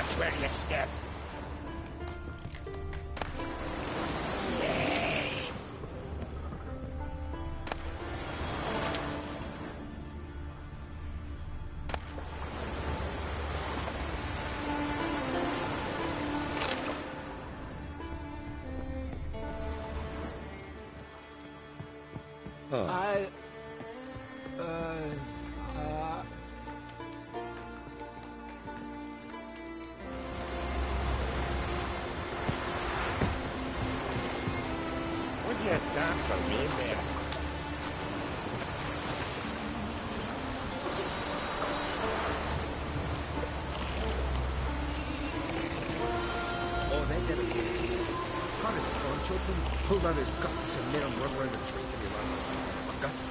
Watch where you step. What'd you done for me, man? Oh, they did it. Caught his paunch open, pulled out his guts, and made him run around the tree till he ran out. My guts.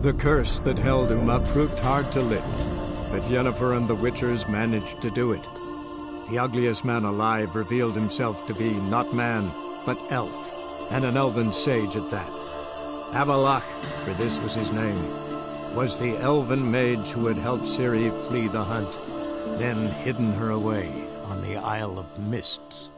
The curse that held Uma proved hard to lift, but Yennefer and the Witchers managed to do it. The ugliest man alive revealed himself to be not man, but elf, and an elven sage at that. Avalach, for this was his name, was the elven mage who had helped Ciri flee the hunt, then hidden her away on the Isle of Mists.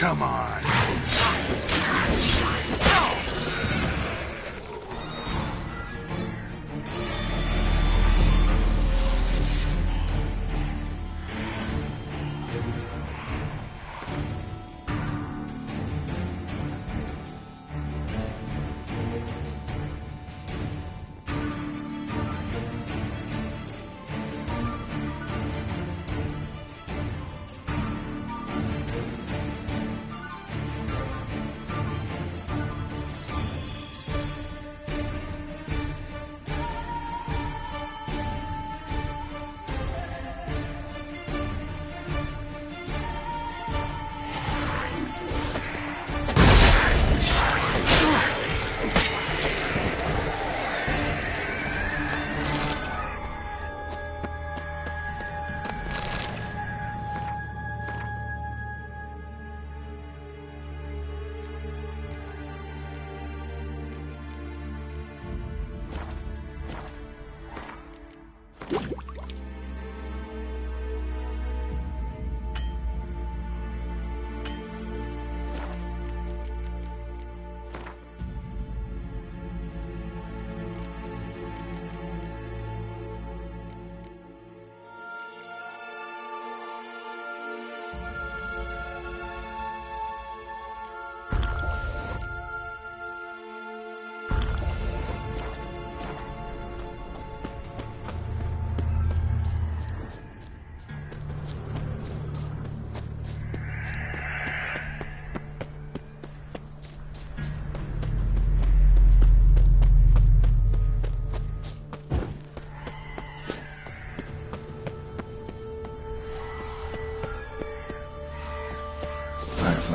Come on.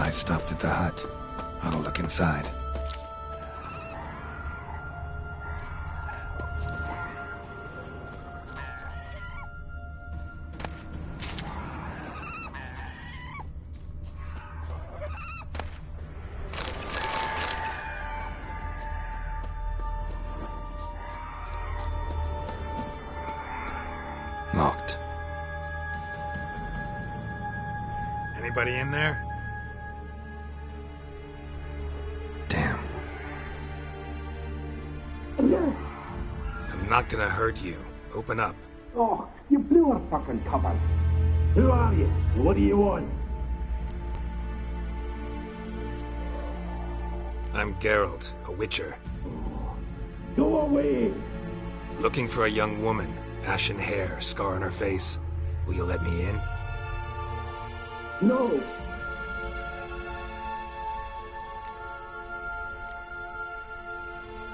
I stopped at the hut. I'll look inside. Locked. Anybody in there? Damn. I'm not gonna hurt you. Open up. Oh, you blew our fucking cover. Who are you? What do you want? I'm Geralt, a witcher. Go away! Looking for a young woman. Ashen hair, scar on her face. Will you let me in? No!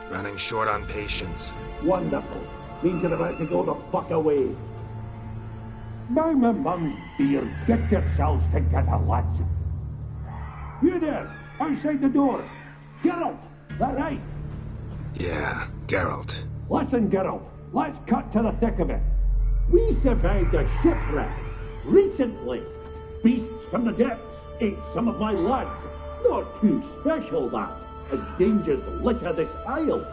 Running short on patience. Wonderful. Means you're about to go the fuck away. By my mum's beard, get yourselves together, lads. You there, outside the door. Geralt, that right? Yeah, Geralt. Listen, Geralt, let's cut to the thick of it. We survived a shipwreck recently. Beasts from the depths ate some of my lads. Not too special, that, as dangers litter this isle.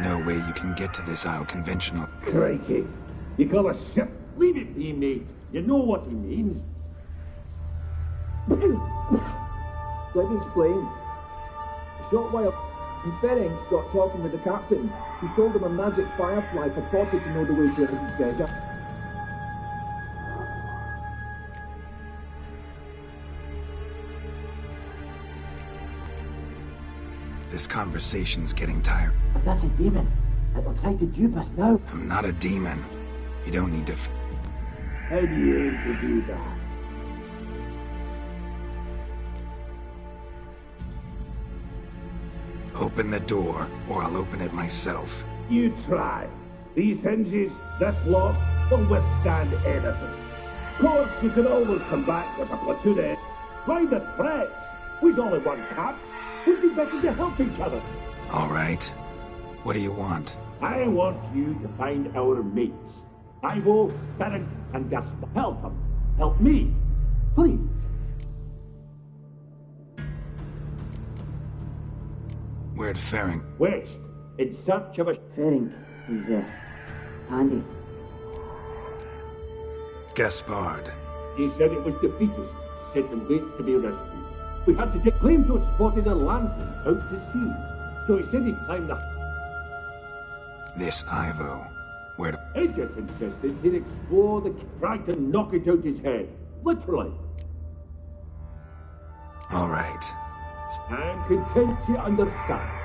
No way you can get to this isle conventional. Crikey. You call a ship? Leave it be, mate. You know what he means. Let me explain. A short while, Ferenc got talking with the captain, who sold him a magic firefly purported to know the way to a hidden treasure. This conversation's getting tired. If that's a demon, it'll try to dupe us now. I'm not a demon. You don't need to How do you aim to do that? open the door, or I'll open it myself. You try. These hinges, this lock, will withstand anything. Of course, you can always come back with a platoon in. Why the threats? We's only one cap. We'd be better to help each other. All right. What do you want? I want you to find our mates. Ivo, Ferenc, and Gaspar. Help them. Help me. Please. Where'd Ferenc? West, in search of a... Ferenc, he's handy. Gaspard. He said it was defeatist, set and wait to be rescued. We had to take claim to have spotted a lantern out to sea. So he said he'd climb the... This Ivo. Where'd... Agent insisted he'd explore the... Try to knock it out his head. Literally. All right. I'm content you understand.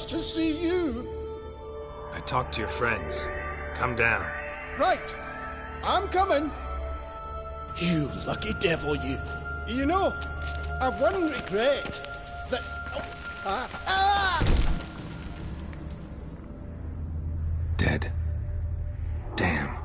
nice to see you. I talked to your friends. Come down. Right. I'm coming. You lucky devil, you. You know, I've one regret. That... Dead. Damn.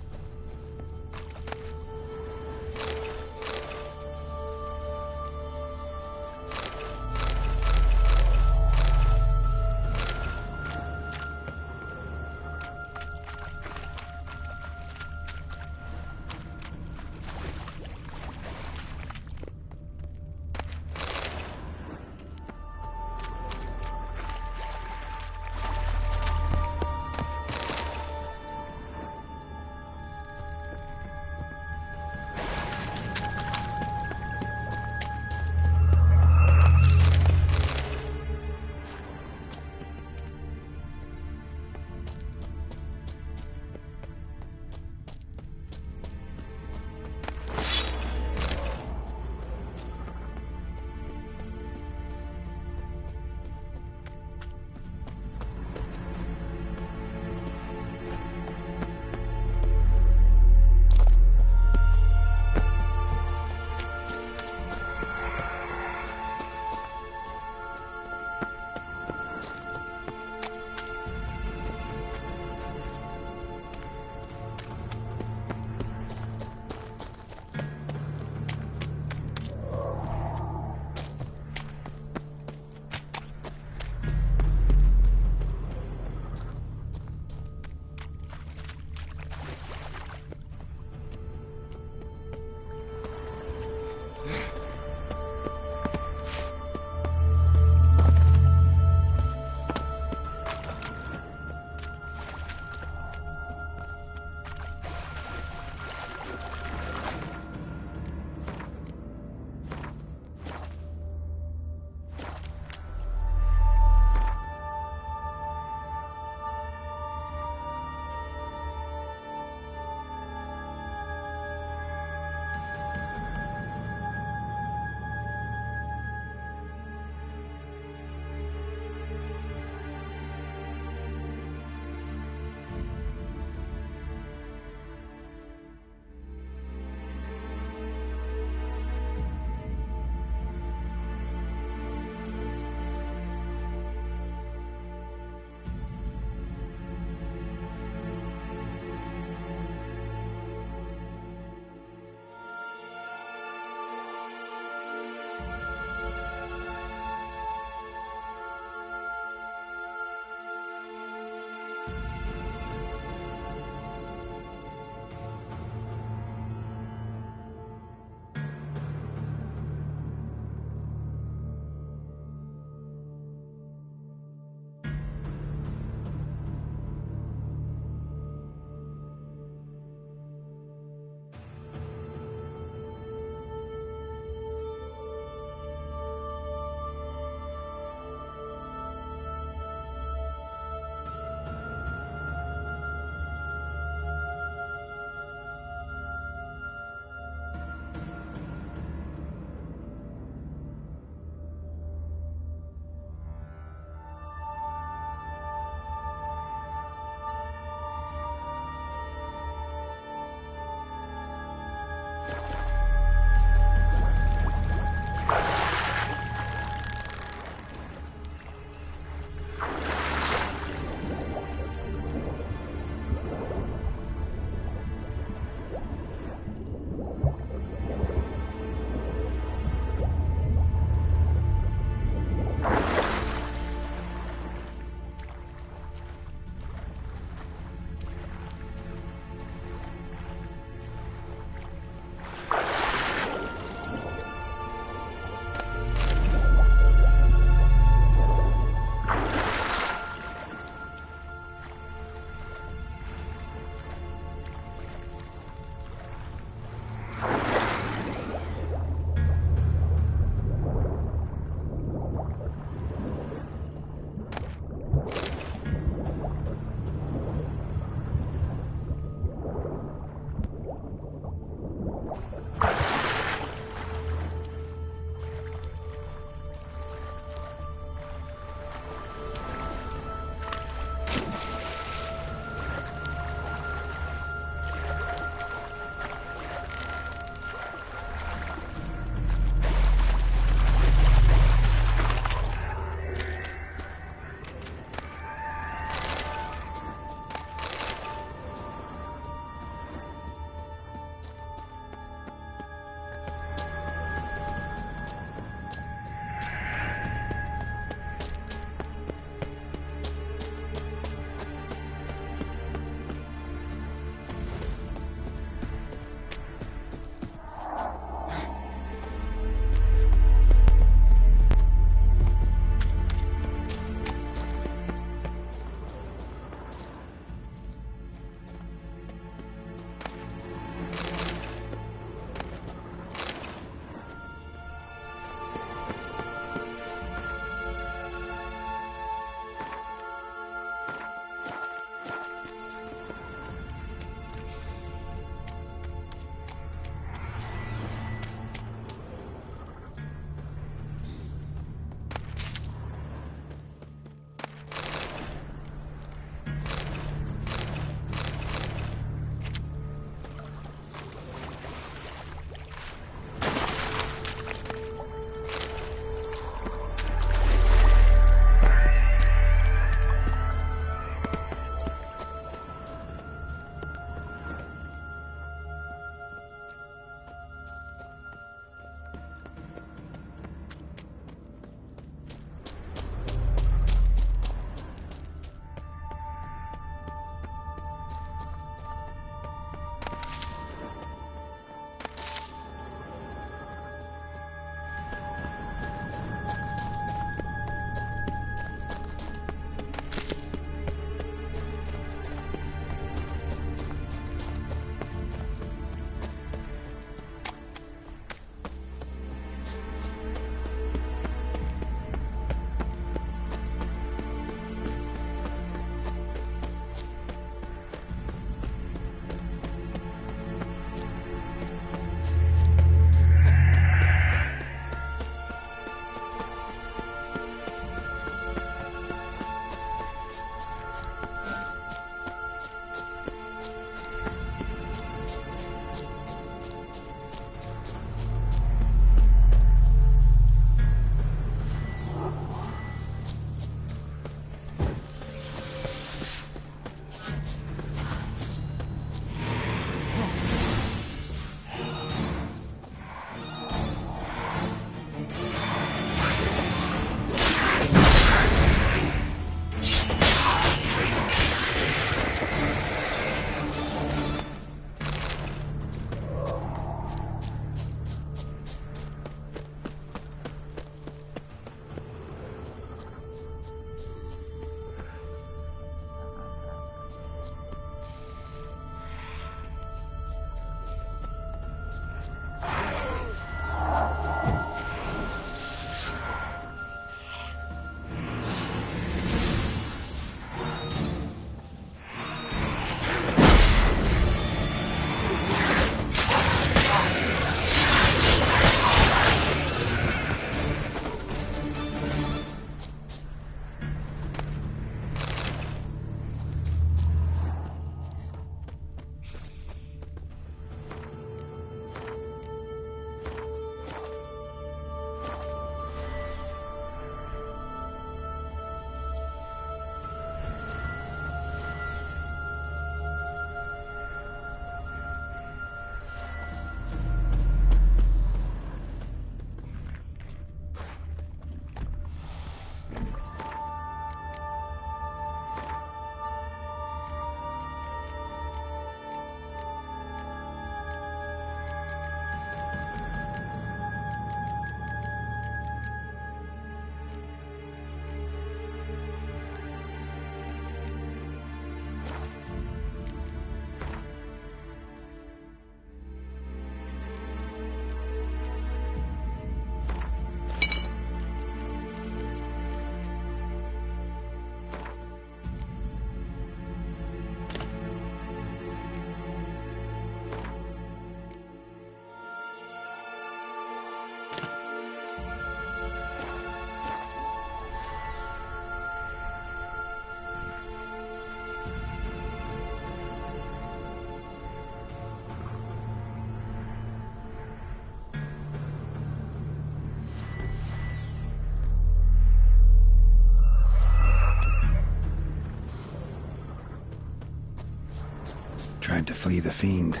flee the fiend.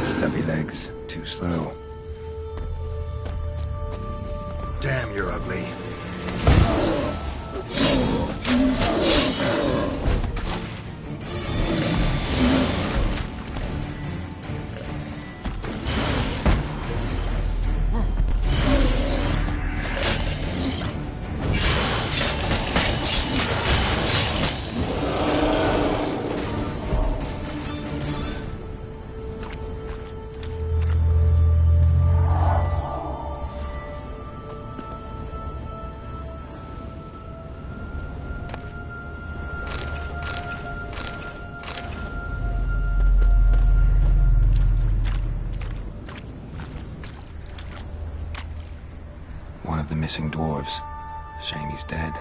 Stubby legs, too slow. Damn, you're ugly. One of the missing dwarves. Shame he's dead.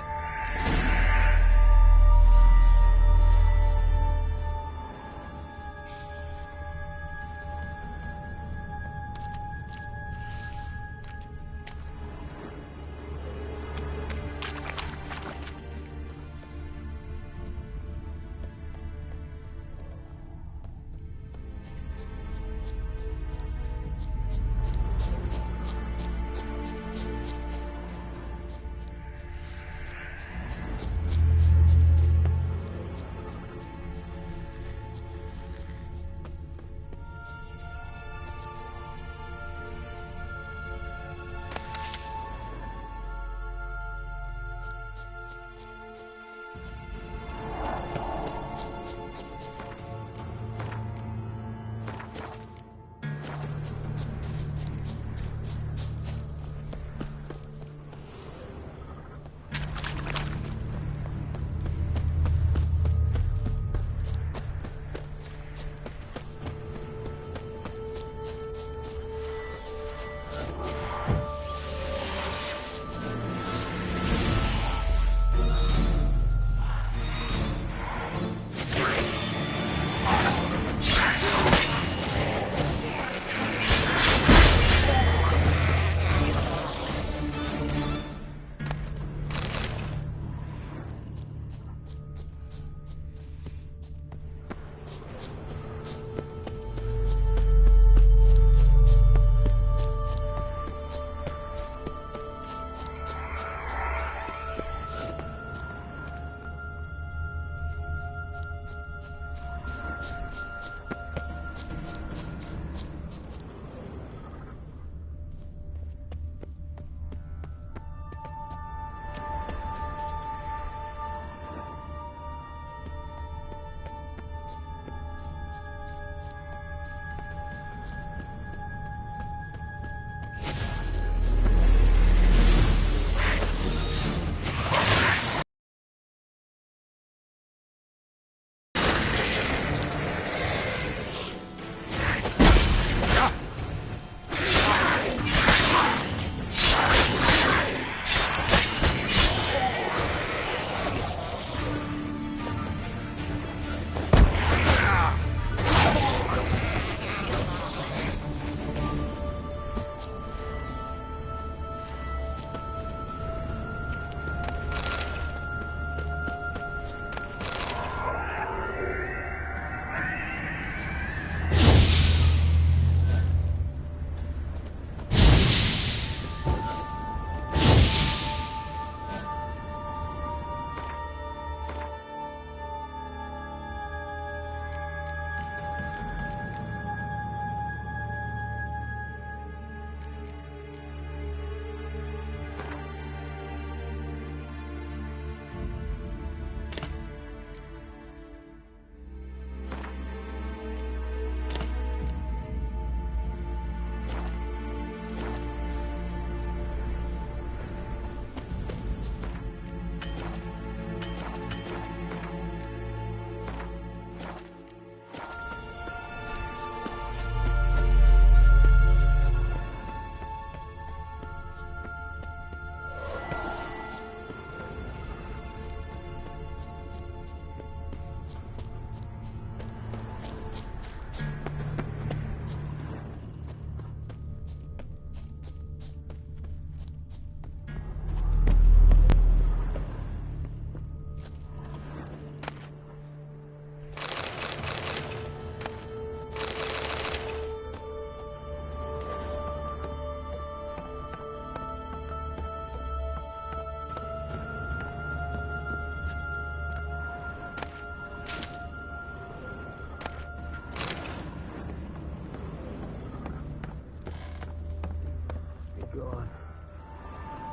on.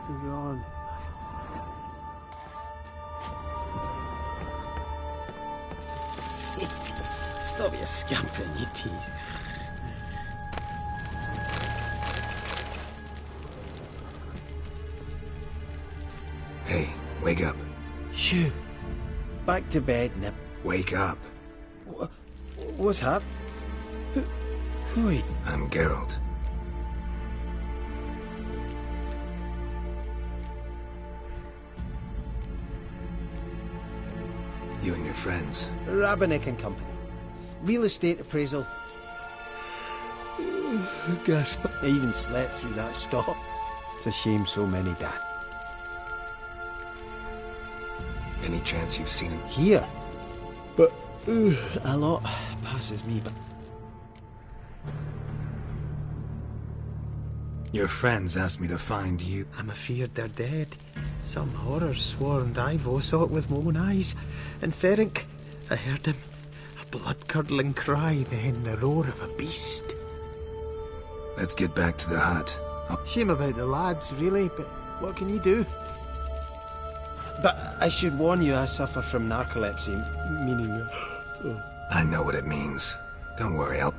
Move on. Stop your scampering, you tease. Hey, wake up. Shoo. Back to bed, Nip. Wake up. What's hap? Who are you? I'm Geralt. You and your friends. Rabbinick and Company. Real estate appraisal. Gasp. I even slept through that stop. It's a shame so many died. Any chance you've seen him? Here? But a lot passes me by. Your friends asked me to find you. I'm afeard they're dead. Some horrors sworn Ivo saw it with my own eyes. And Ferenc, I heard him. A blood-curdling cry, then the roar of a beast. Let's get back to the hut. Shame about the lads, really, but what can you do? But I should warn you, I suffer from narcolepsy, meaning... I know what it means. Don't worry, I'll...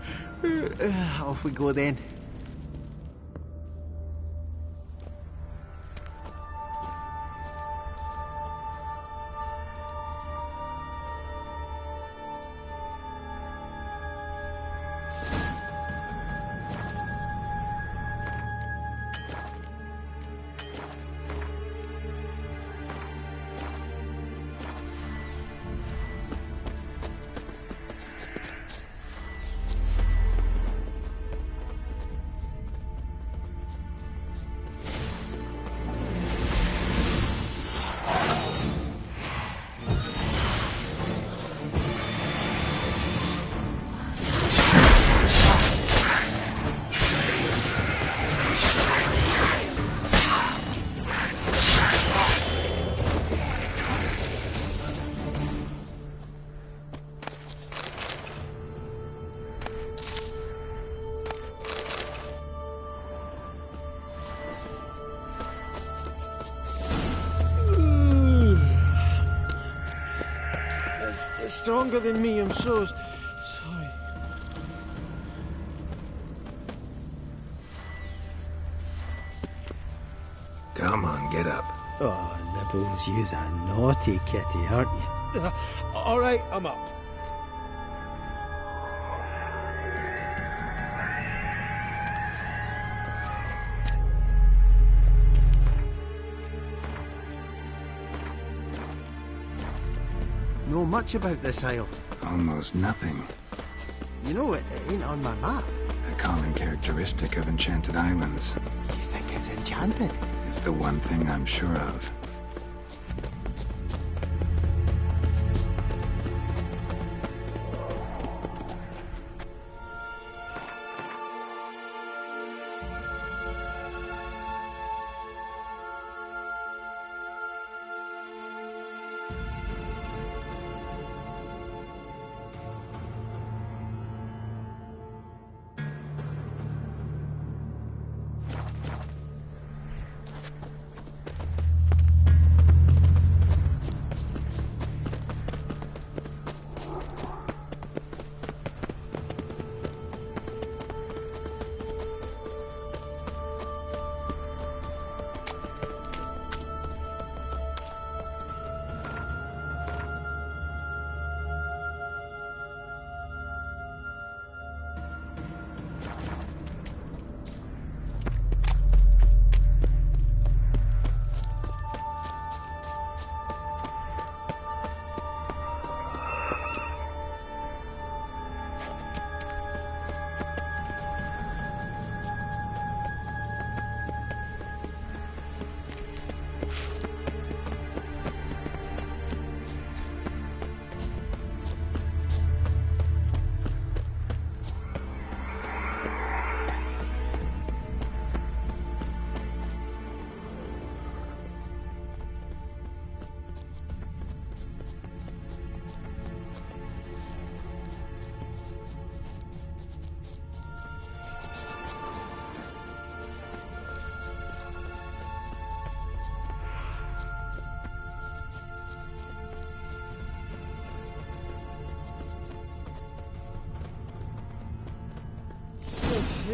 Off we go then. It's stronger than me, I'm so sorry. Come on, get up. Oh, Nibbles, you's a naughty kitty, aren't you? All right, I'm up. Know much about this isle? Almost nothing. You know, it ain't on my map. A common characteristic of enchanted islands. You think it's enchanted? It's the one thing I'm sure of.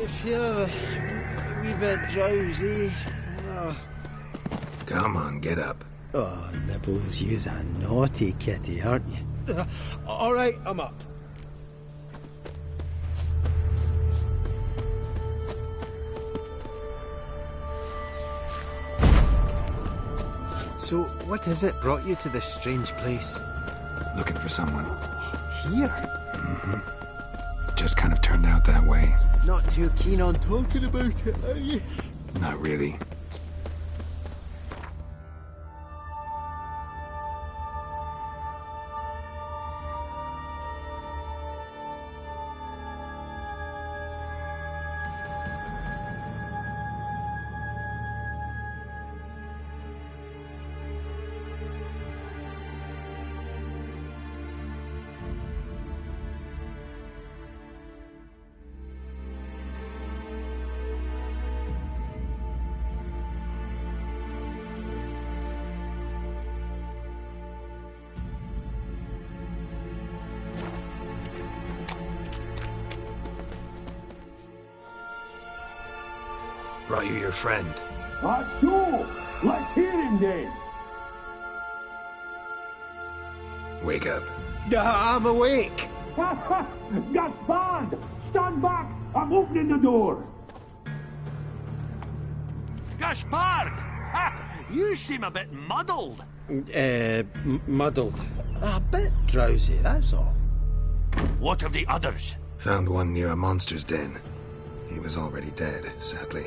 feel a wee bit drowsy. Oh, Come on, get up. oh Nibbles, you's a naughty kitty, aren't you? All right, I'm up. So, what is it brought you to this strange place? Looking for someone. Here? Just kind of turned out that way. Not too keen on talking about it, are you? Not really. Brought you your friend. So, let's hear him then. Wake up. I'm awake. Gaspard! Stand back! I'm opening the door! Gaspard! Ha! You seem a bit muddled. Muddled. A bit drowsy, that's all. What of the others? Found one near a monster's den. He was already dead, sadly.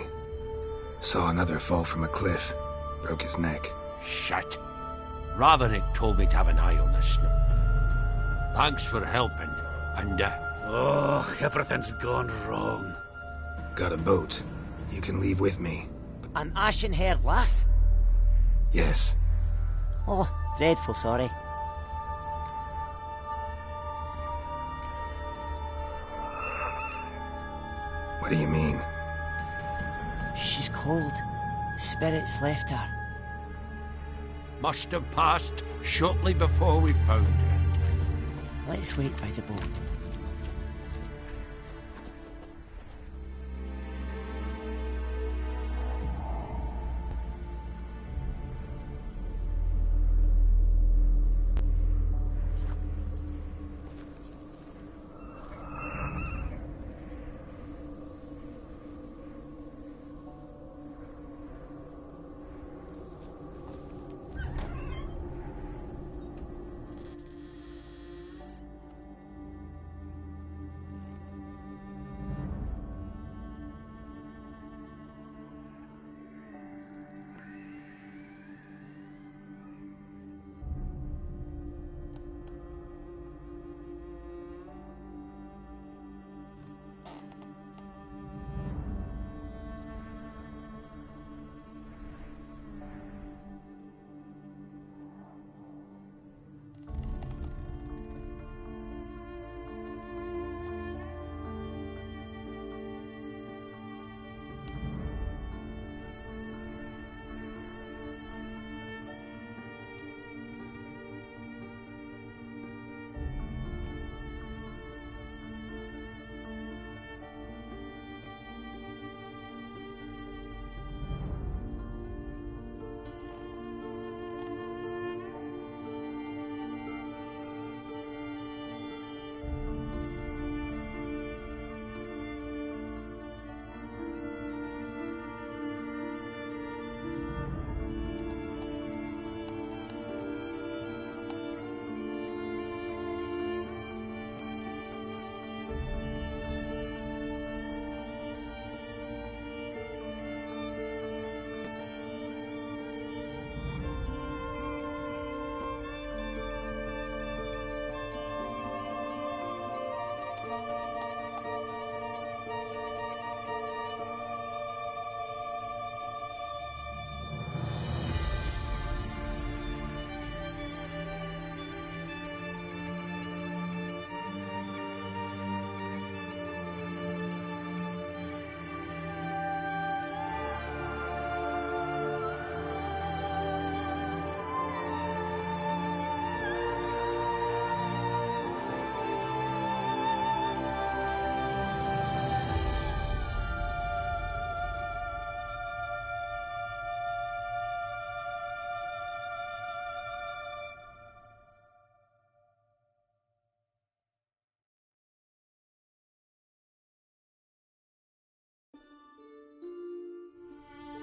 Saw another fall from a cliff. Broke his neck. Shit. Ravenick told me to have an eye on the snow. Thanks for helping, and, Oh, everything's gone wrong. Got a boat. You can leave with me. An ashen-haired lass? Yes. Oh, dreadful sorry. What do you mean? She's cold. Spirits left her. must have passed shortly before we found it. Let's wait by the boat.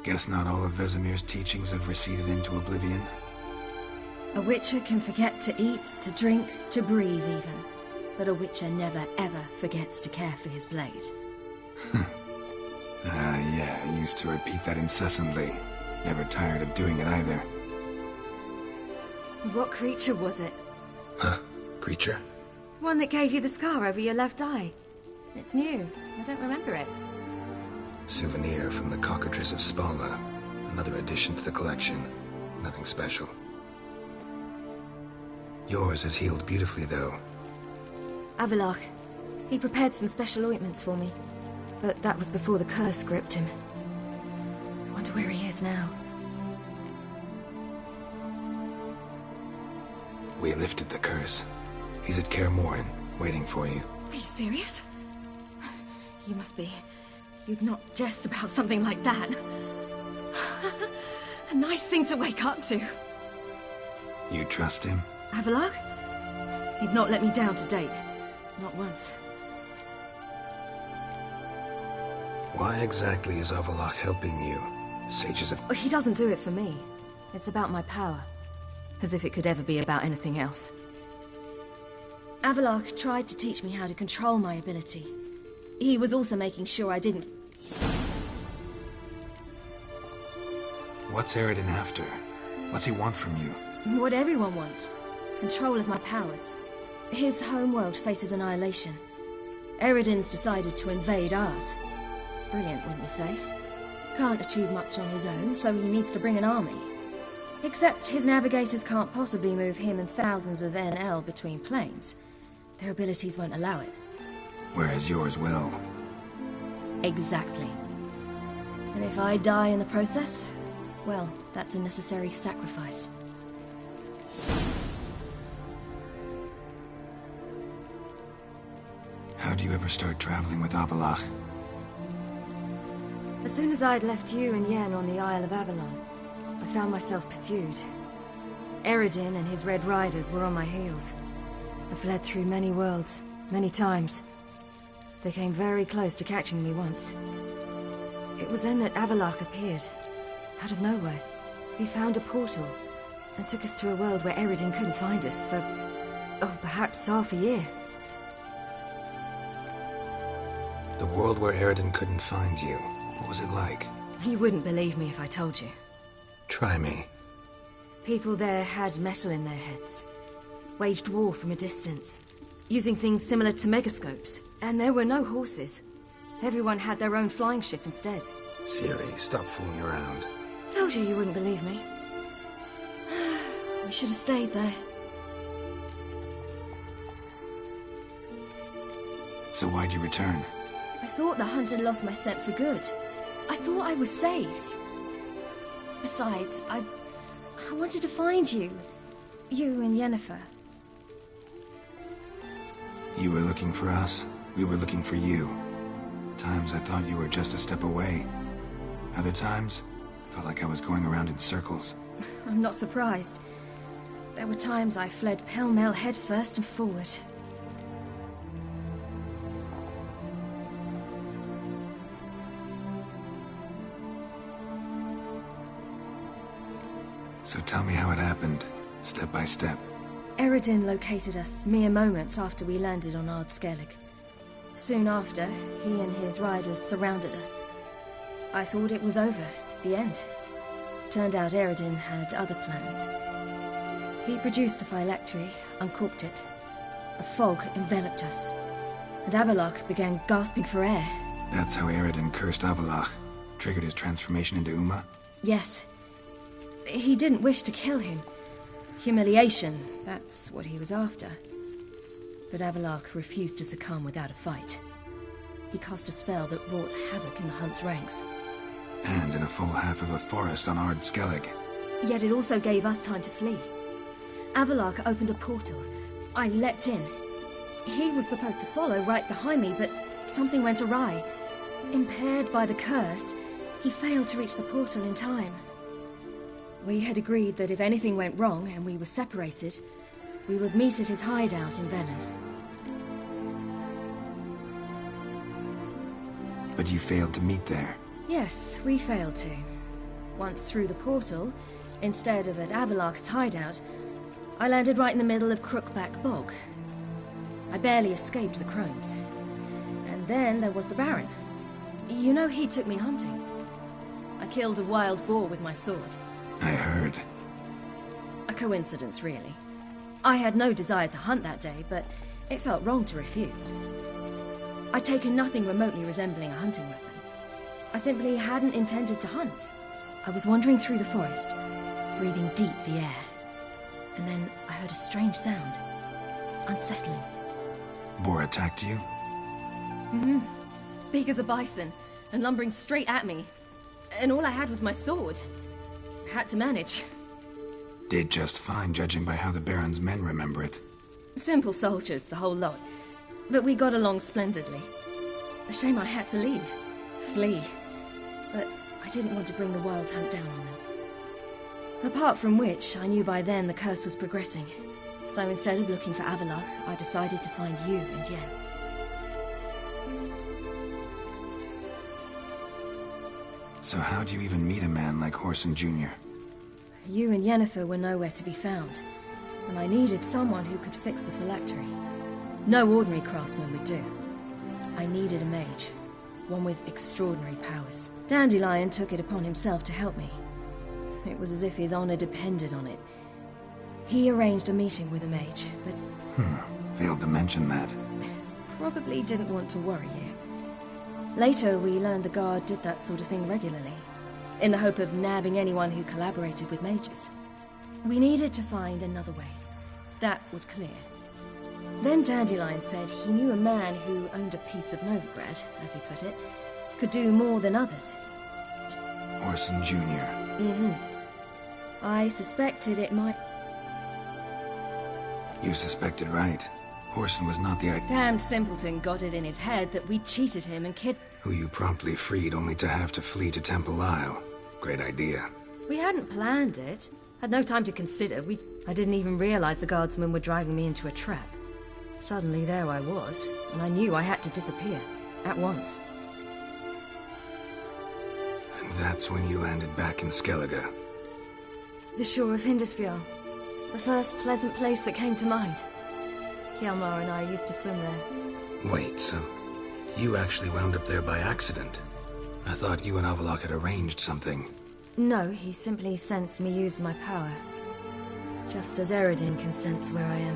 Guess not all of Vesemir's teachings have receded into oblivion. A witcher can forget to eat, to drink, to breathe even. But a witcher never ever forgets to care for his blade. Yeah, I used to repeat that incessantly. Never tired of doing it either. What creature was it? Huh? Creature? One that gave you the scar over your left eye. It's new. I don't remember it. Souvenir from the cockatrice of Spala. Another addition to the collection. Nothing special. Yours has healed beautifully, though. Avalach. He prepared some special ointments for me. But that was before the curse gripped him. Wonder where he is now. We lifted the curse. He's at Kaer Morhen, waiting for you. Are you serious? You must be. You'd not jest about something like that. A nice thing to wake up to. You trust him? Avalach? He's not let me down to date. Not once. Why exactly is Avalach helping you? Sages of... He doesn't do it for me. It's about my power. As if it could ever be about anything else. Avalach tried to teach me how to control my ability. He was also making sure I didn't... What's Eredin after? What's he want from you? What everyone wants. Control of my powers. His homeworld faces annihilation. Eredin's decided to invade ours. Brilliant, wouldn't you say? Can't achieve much on his own, so he needs to bring an army. Except his navigators can't possibly move him and thousands of NL between planes. Their abilities won't allow it. Whereas yours will. Exactly. And if I die in the process, well, that's a necessary sacrifice. How'd you ever start traveling with Avalach? As soon as I'd left you and Yen on the Isle of Avalon, I found myself pursued. Eredin and his Red Riders were on my heels. I fled through many worlds, many times. They came very close to catching me once. It was then that Avalach appeared, out of nowhere. He found a portal, and took us to a world where Eredin couldn't find us for, perhaps half a year. The world where Eredin couldn't find you. What was it like? You wouldn't believe me if I told you. Try me. People there had metal in their heads. Waged war from a distance. Using things similar to megascopes. And there were no horses. Everyone had their own flying ship instead. Ciri, stop fooling around. Told you wouldn't believe me. We should have stayed there. So why'd you return? I thought the hunt had lost my scent for good. I thought I was safe. Besides, I wanted to find you. You and Yennefer. You were looking for us. We were looking for you. Times I thought you were just a step away. Other times, felt like I was going around in circles. I'm not surprised. There were times I fled pell-mell headfirst and forward. So tell me how it happened, step by step. Eredin located us mere moments after we landed on Ard Skellig. Soon after, he and his riders surrounded us. I thought it was over, the end. Turned out Eredin had other plans. He produced the phylactery, uncorked it. A fog enveloped us, and Avalach began gasping for air. That's how Eredin cursed Avalach, triggered his transformation into Uma? Yes. He didn't wish to kill him. Humiliation, that's what he was after. But Avalach refused to succumb without a fight. He cast a spell that wrought havoc in the hunt's ranks. And in a full half of a forest on Ard Skellig. Yet it also gave us time to flee. Avalach opened a portal. I leapt in. He was supposed to follow right behind me, but something went awry. Impaired by the curse, he failed to reach the portal in time. We had agreed that if anything went wrong and we were separated, we would meet at his hideout in Velen. But you failed to meet there. Yes, we failed to. Once through the portal, instead of at Avalok's hideout, I landed right in the middle of Crookback Bog. I barely escaped the crones. And then there was the Baron. You know, he took me hunting. I killed a wild boar with my sword. I heard. A coincidence, really. I had no desire to hunt that day, but it felt wrong to refuse. I'd taken nothing remotely resembling a hunting weapon. I simply hadn't intended to hunt. I was wandering through the forest, breathing deep the air. And then I heard a strange sound. Unsettling. Boar attacked you? Mm-hmm. Big as a bison, and lumbering straight at me. And all I had was my sword. Had to manage. Did just fine, judging by how the Baron's men remember it. Simple soldiers, the whole lot. But we got along splendidly. A shame I had to leave. Flee. But I didn't want to bring the wild hunt down on them. Apart from which, I knew by then the curse was progressing. So instead of looking for Avalok, I decided to find you and Yen. So how'd you even meet a man like Whoreson Jr.? You and Yennefer were nowhere to be found, and I needed someone who could fix the phylactery. No ordinary craftsman would do. I needed a mage, one with extraordinary powers. Dandelion took it upon himself to help me. It was as if his honor depended on it. He arranged a meeting with a mage, but... Failed to mention that. Probably didn't want to worry you. Later, we learned the Guard did that sort of thing regularly, in the hope of nabbing anyone who collaborated with mages. We needed to find another way. That was clear. Then Dandelion said he knew a man who owned a piece of Novigrad, as he put it, could do more than others. Whoreson Jr. Mm-hmm. I suspected it might... You suspected right. Whoreson was not the damned simpleton got it in his head that we cheated him and who you promptly freed only to have to flee to Temple Isle. Great idea. We hadn't planned it. Had no time to consider. I didn't even realize the guardsmen were driving me into a trap. Suddenly there I was, and I knew I had to disappear. At once. And that's when you landed back in Skellige. The shore of Hindisfjall. The first pleasant place that came to mind. Hjalmar and I used to swim there. Wait, so you actually wound up there by accident? I thought you and Avalok had arranged something. No, he simply sensed me use my power. Just as Eredin can sense where I am,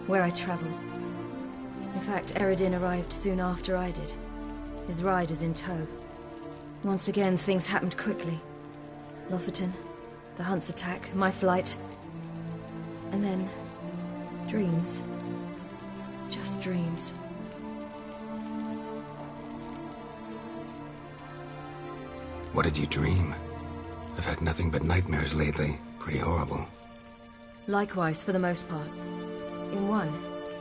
where I travel. In fact, Eredin arrived soon after I did. His riders in tow. Once again, things happened quickly. Lofoten, the hunt's attack, my flight. And then... dreams. Just dreams. What did you dream? I've had nothing but nightmares lately. Pretty horrible. Likewise, for the most part. In one,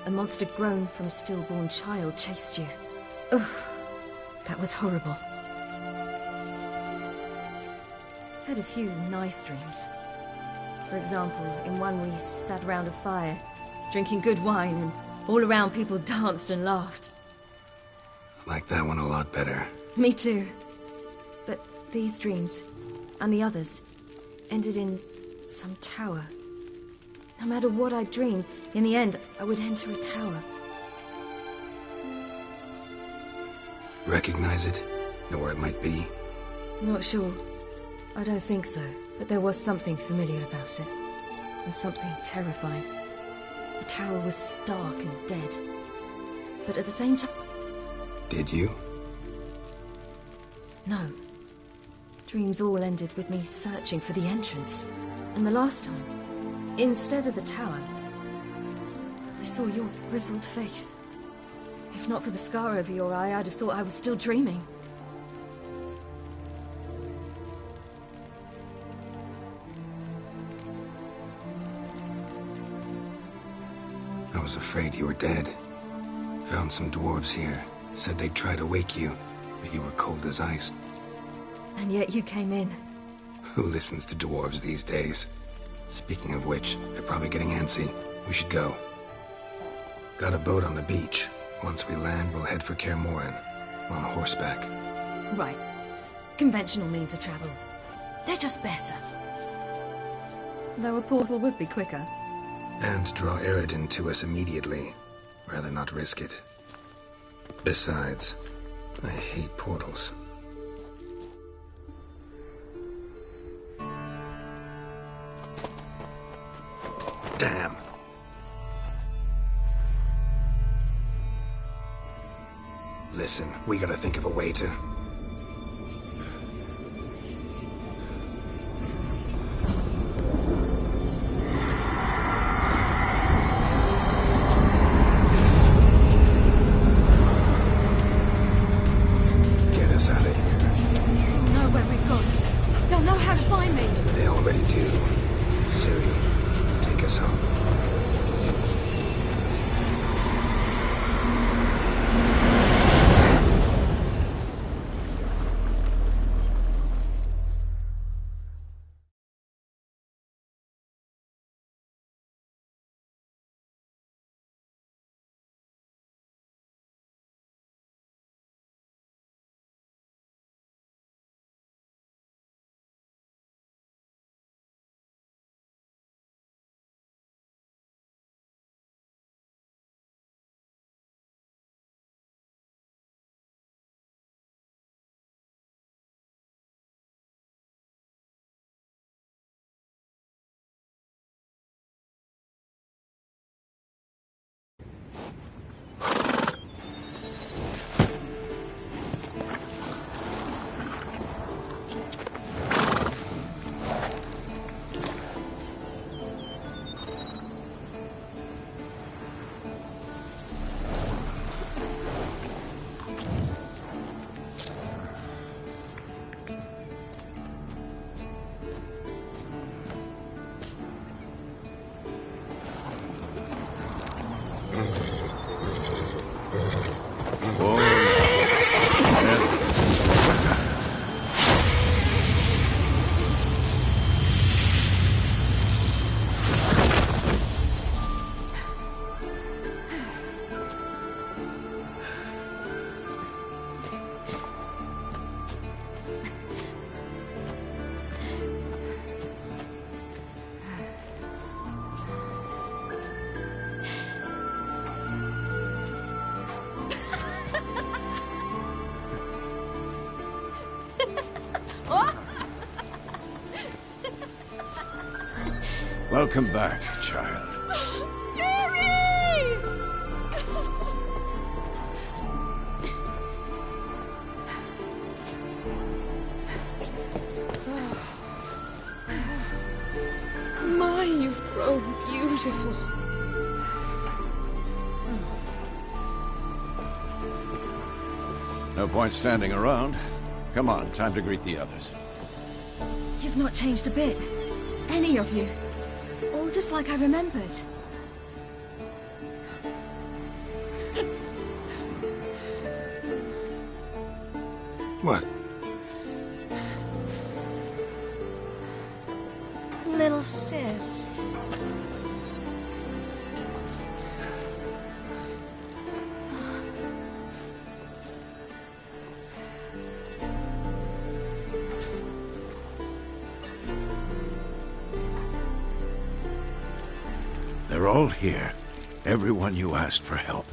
a monster grown from a stillborn child chased you. Ugh, that was horrible. Had a few nice dreams. For example, in one we sat around a fire, drinking good wine, and all around people danced and laughed. I like that one a lot better. Me too. But these dreams, and the others, ended in some tower. No matter what I dreamed, in the end, I would enter a tower. Recognize it? Know where it might be? Not sure. I don't think so, but there was something familiar about it. And something terrifying. The tower was stark and dead. But at the same time... Did you? No. Dreams all ended with me searching for the entrance. And the last time, instead of the tower, I saw your grizzled face. If not for the scar over your eye, I'd have thought I was still dreaming. I was afraid you were dead. Found some dwarves here. Said they'd try to wake you, but you were cold as ice. And yet you came in. Who listens to dwarves these days? Speaking of which, they're probably getting antsy. We should go. Got a boat on the beach. Once we land, we'll head for Kaer Morhen. On horseback. Right. Conventional means of travel. They're just better. Though a portal would be quicker. And draw Eredin to us immediately. Rather not risk it. Besides, I hate portals. Damn. Listen, we gotta think of a way to... get us out of here. They'll know where we've gone. They'll know how to find me. They already do. Siri, take us home. Welcome back, child. Siri! My, you've grown beautiful. No point standing around. Come on, time to greet the others. You've not changed a bit. Any of you. All just like I remembered. What? Little sis. They're all here. Everyone you asked for help.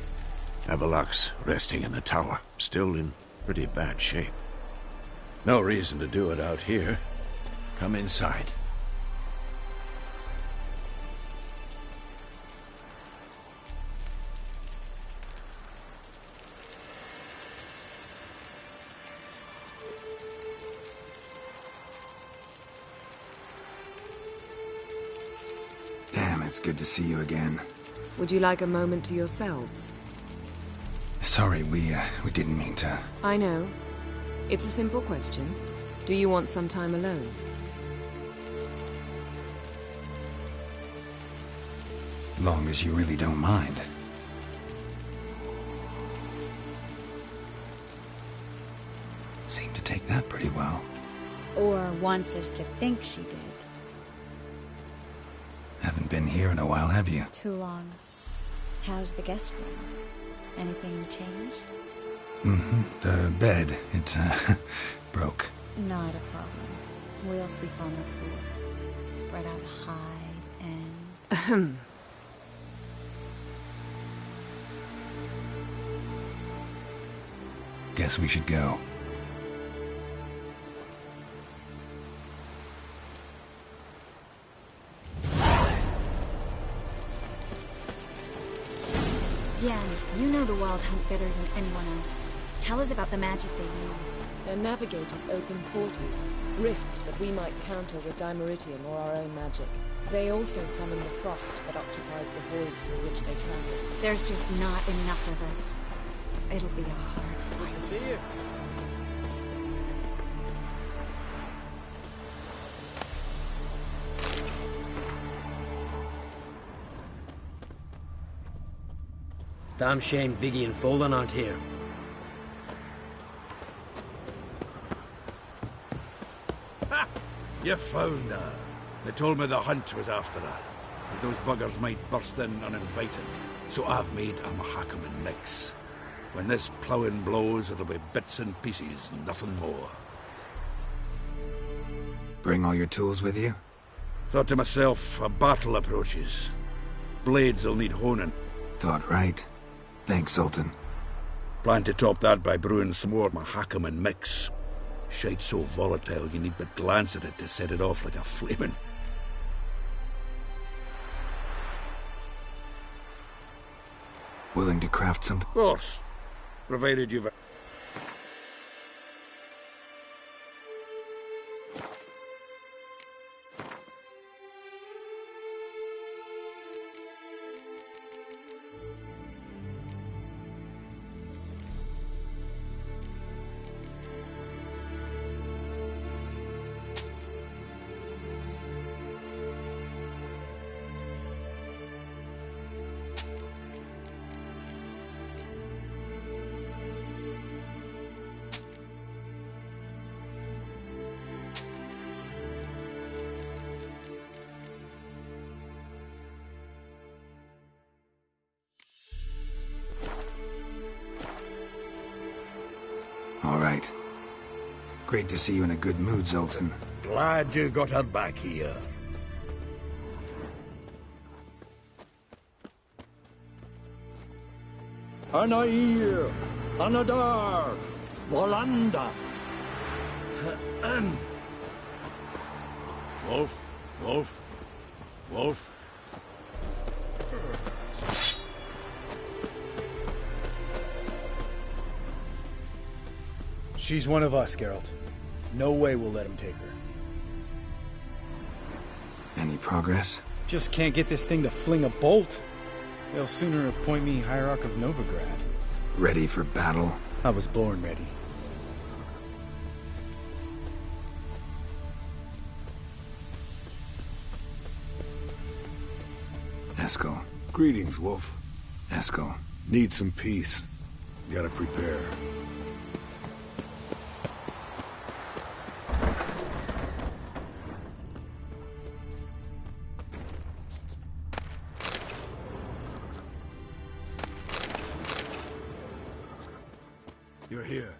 Avalok's resting in the tower, still in pretty bad shape. No reason to do it out here. Come inside. Damn, it's good to see you again. Would you like a moment to yourselves? Sorry, we didn't mean to. I know. It's a simple question. Do you want some time alone? Long as you really don't mind. Seemed to take that pretty well. Or wants us to think she did. Haven't been here in a while, have you? Too long. How's the guest room? Anything changed? Mm-hmm. The bed, it broke. Not a problem. We'll sleep on the floor. Spread out a hide and... Guess we should go. Yen, you know the Wild Hunt better than anyone else. Tell us about the magic they use. Their navigators open portals, rifts that we might counter with Dimeritium or our own magic. They also summon the frost that occupies the voids through which they travel. There's just not enough of us. It'll be a hard fight. Good to see you. Damn shame Viggy and Folden aren't here. Ha! You found her. They told me the hunt was after her. But those buggers might burst in uninvited. So I've made a Mahakaman mix. When this ploughing blows, it'll be bits and pieces, nothing more. Bring all your tools with you? Thought to myself, a battle approaches. Blades will need honing. Thought right. Thanks, Sultan. Plan to top that by brewing some more Mahakaman mix. Shite so volatile you need but glance at it to set it off like a flaming... Willing to craft something? Of course. Provided you've... All right. Great to see you in a good mood, Zoltan. Glad you got her back here. Anair, Anadar, Volanda. Wolf, Wolf, Wolf. She's one of us, Geralt. No way we'll let him take her. Any progress? Just can't get this thing to fling a bolt. They'll sooner appoint me Hierarch of Novigrad. Ready for battle? I was born ready. Eskel. Greetings, Wolf. Eskel. Need some peace. Gotta prepare. You're here.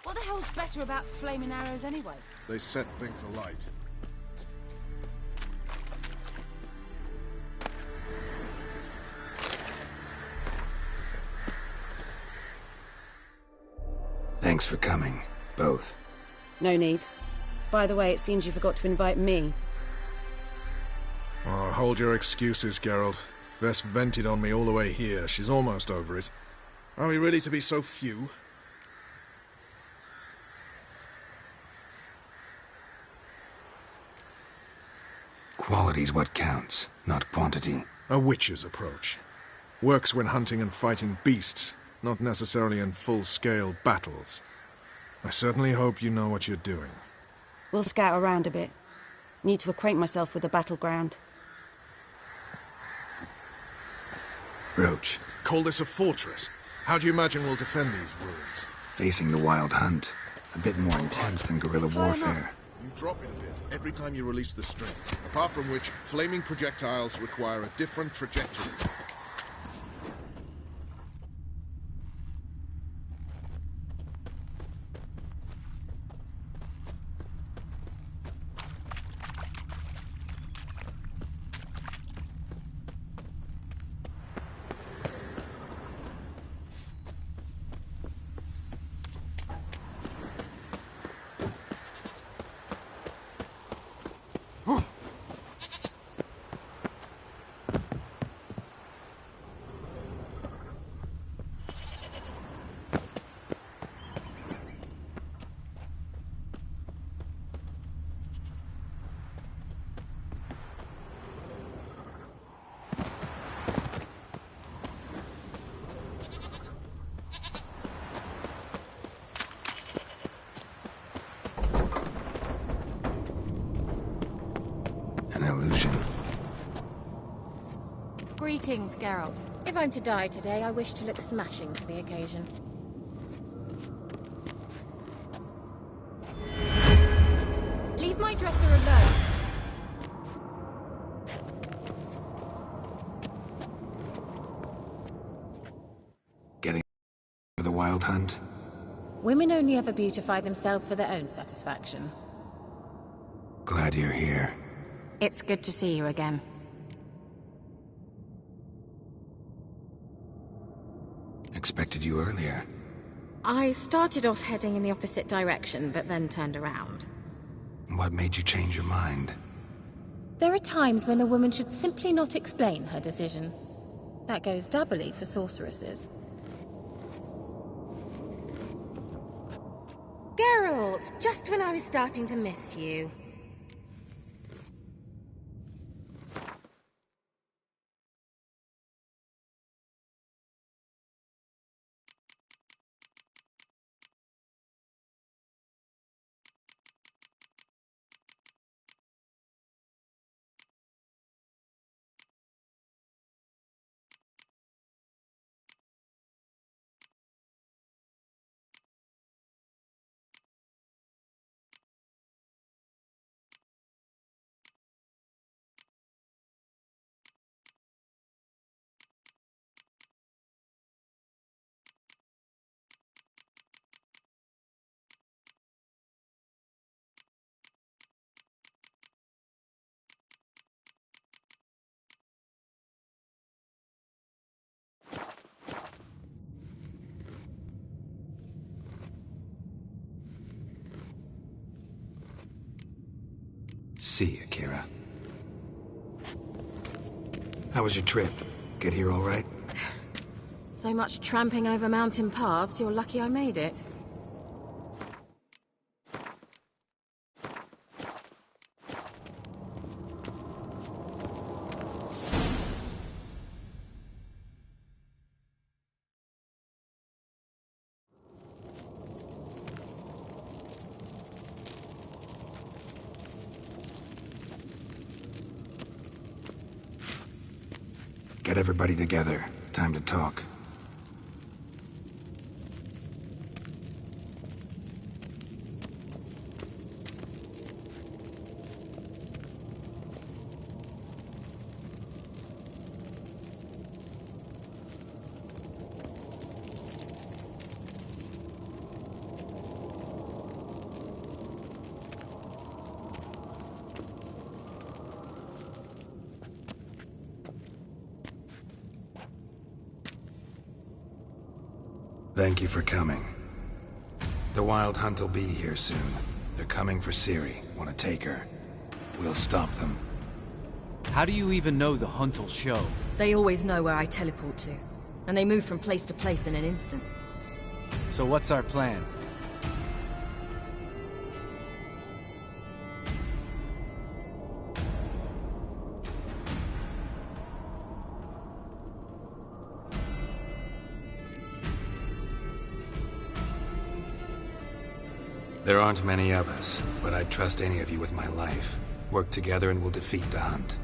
What the hell's better about flaming arrows anyway? They set things alight. Thanks for coming, both. No need. By the way, it seems you forgot to invite me. Oh, hold your excuses, Geralt. Vess vented on me all the way here. She's almost over it. Are we really to be so few? Quality's what counts, not quantity. A witch's approach. Works when hunting and fighting beasts, not necessarily in full-scale battles. I certainly hope you know what you're doing. We'll scout around a bit. Need to acquaint myself with the battleground. Roach. Call this a fortress? How do you imagine we'll defend these ruins? Facing the Wild Hunt. A bit more intense than guerrilla warfare. You drop it a bit every time you release the string. Apart from which, flaming projectiles require a different trajectory. illusion. Greetings, Geralt. If I'm to die today, I wish to look smashing for the occasion. Leave my dresser alone. Getting for the Wild Hunt? Women only ever beautify themselves for their own satisfaction. Glad you're here. It's good to see you again. Expected you earlier. I started off heading in the opposite direction, but then turned around. What made you change your mind? There are times when a woman should simply not explain her decision. That goes doubly for sorceresses. Geralt, just when I was starting to miss you. See you, Kira. How was your trip? Get here all right? So much tramping over mountain paths, you're lucky I made it. Get everybody together. Time to talk. Thank you for coming. The Wild Hunt will be here soon. They're coming for Ciri. Want to take her? We'll stop them. How do you even know the Hunt will show? They always know where I teleport to. And they move from place to place in an instant. So what's our plan? There aren't many of us, but I'd trust any of you with my life. Work together and we'll defeat the Hunt.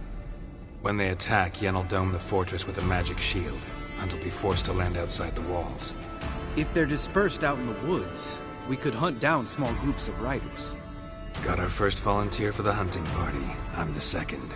When they attack, Yen will dome the fortress with a magic shield. Hunt will be forced to land outside the walls. If they're dispersed out in the woods, we could hunt down small groups of riders. Got our first volunteer for the hunting party. I'm the second.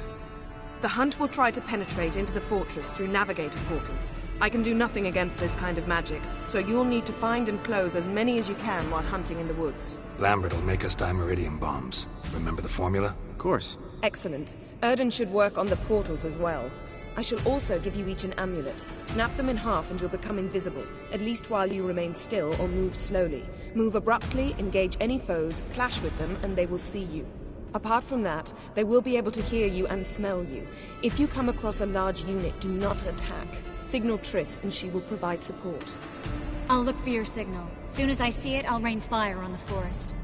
The Hunt will try to penetrate into the fortress through navigator portals. I can do nothing against this kind of magic, so you'll need to find and close as many as you can while hunting in the woods. Lambert will make us dimeridium bombs. Remember the formula? Of course. Excellent. Erden should work on the portals as well. I shall also give you each an amulet. Snap them in half and you'll become invisible, at least while you remain still or move slowly. Move abruptly, engage any foes, clash with them, and they will see you. Apart from that, they will be able to hear you and smell you. If you come across a large unit, do not attack. Signal Triss and she will provide support. I'll look for your signal. Soon as I see it, I'll rain fire on the forest.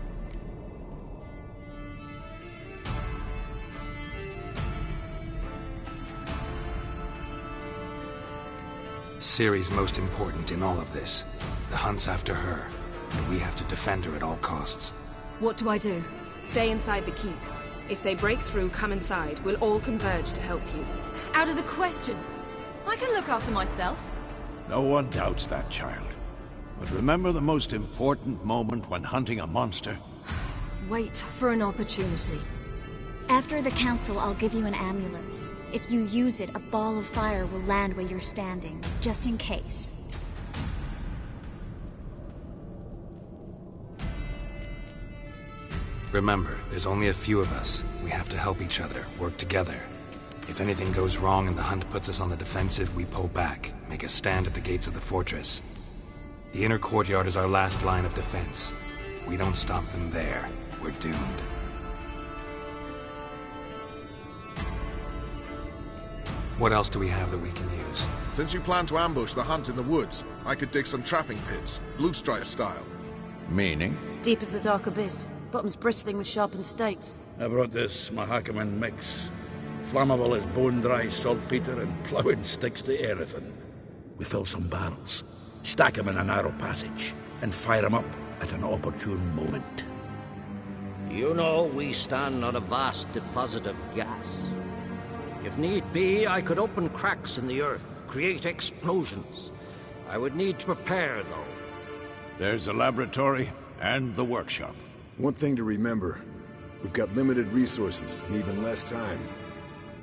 Ciri's most important in all of this. The Hunt's after her, and we have to defend her at all costs. What do I do? Stay inside the keep. If they break through, come inside. We'll all converge to help you. Out of the question. I can look after myself. No one doubts that, child. But remember the most important moment when hunting a monster? Wait for an opportunity. After the council, I'll give you an amulet. If you use it, a ball of fire will land where you're standing, just in case. Remember, there's only a few of us. We have to help each other, work together. If anything goes wrong and the hunt puts us on the defensive, we pull back, make a stand at the gates of the fortress. The inner courtyard is our last line of defense. If we don't stop them there, we're doomed. What else do we have that we can use? Since you plan to ambush the hunt in the woods, I could dig some trapping pits, blue stripe style. Meaning? Deep as the dark abyss, bottoms bristling with sharpened stakes. I brought this Mahakaman mix. Flammable as bone-dry saltpeter and ploughing sticks to anything. We fill some barrels, stack them in a narrow passage, and fire them up at an opportune moment. You know, we stand on a vast deposit of gas. If need be, I could open cracks in the earth, create explosions. I would need to prepare, though. There's a laboratory and the workshop. One thing to remember, we've got limited resources and even less time.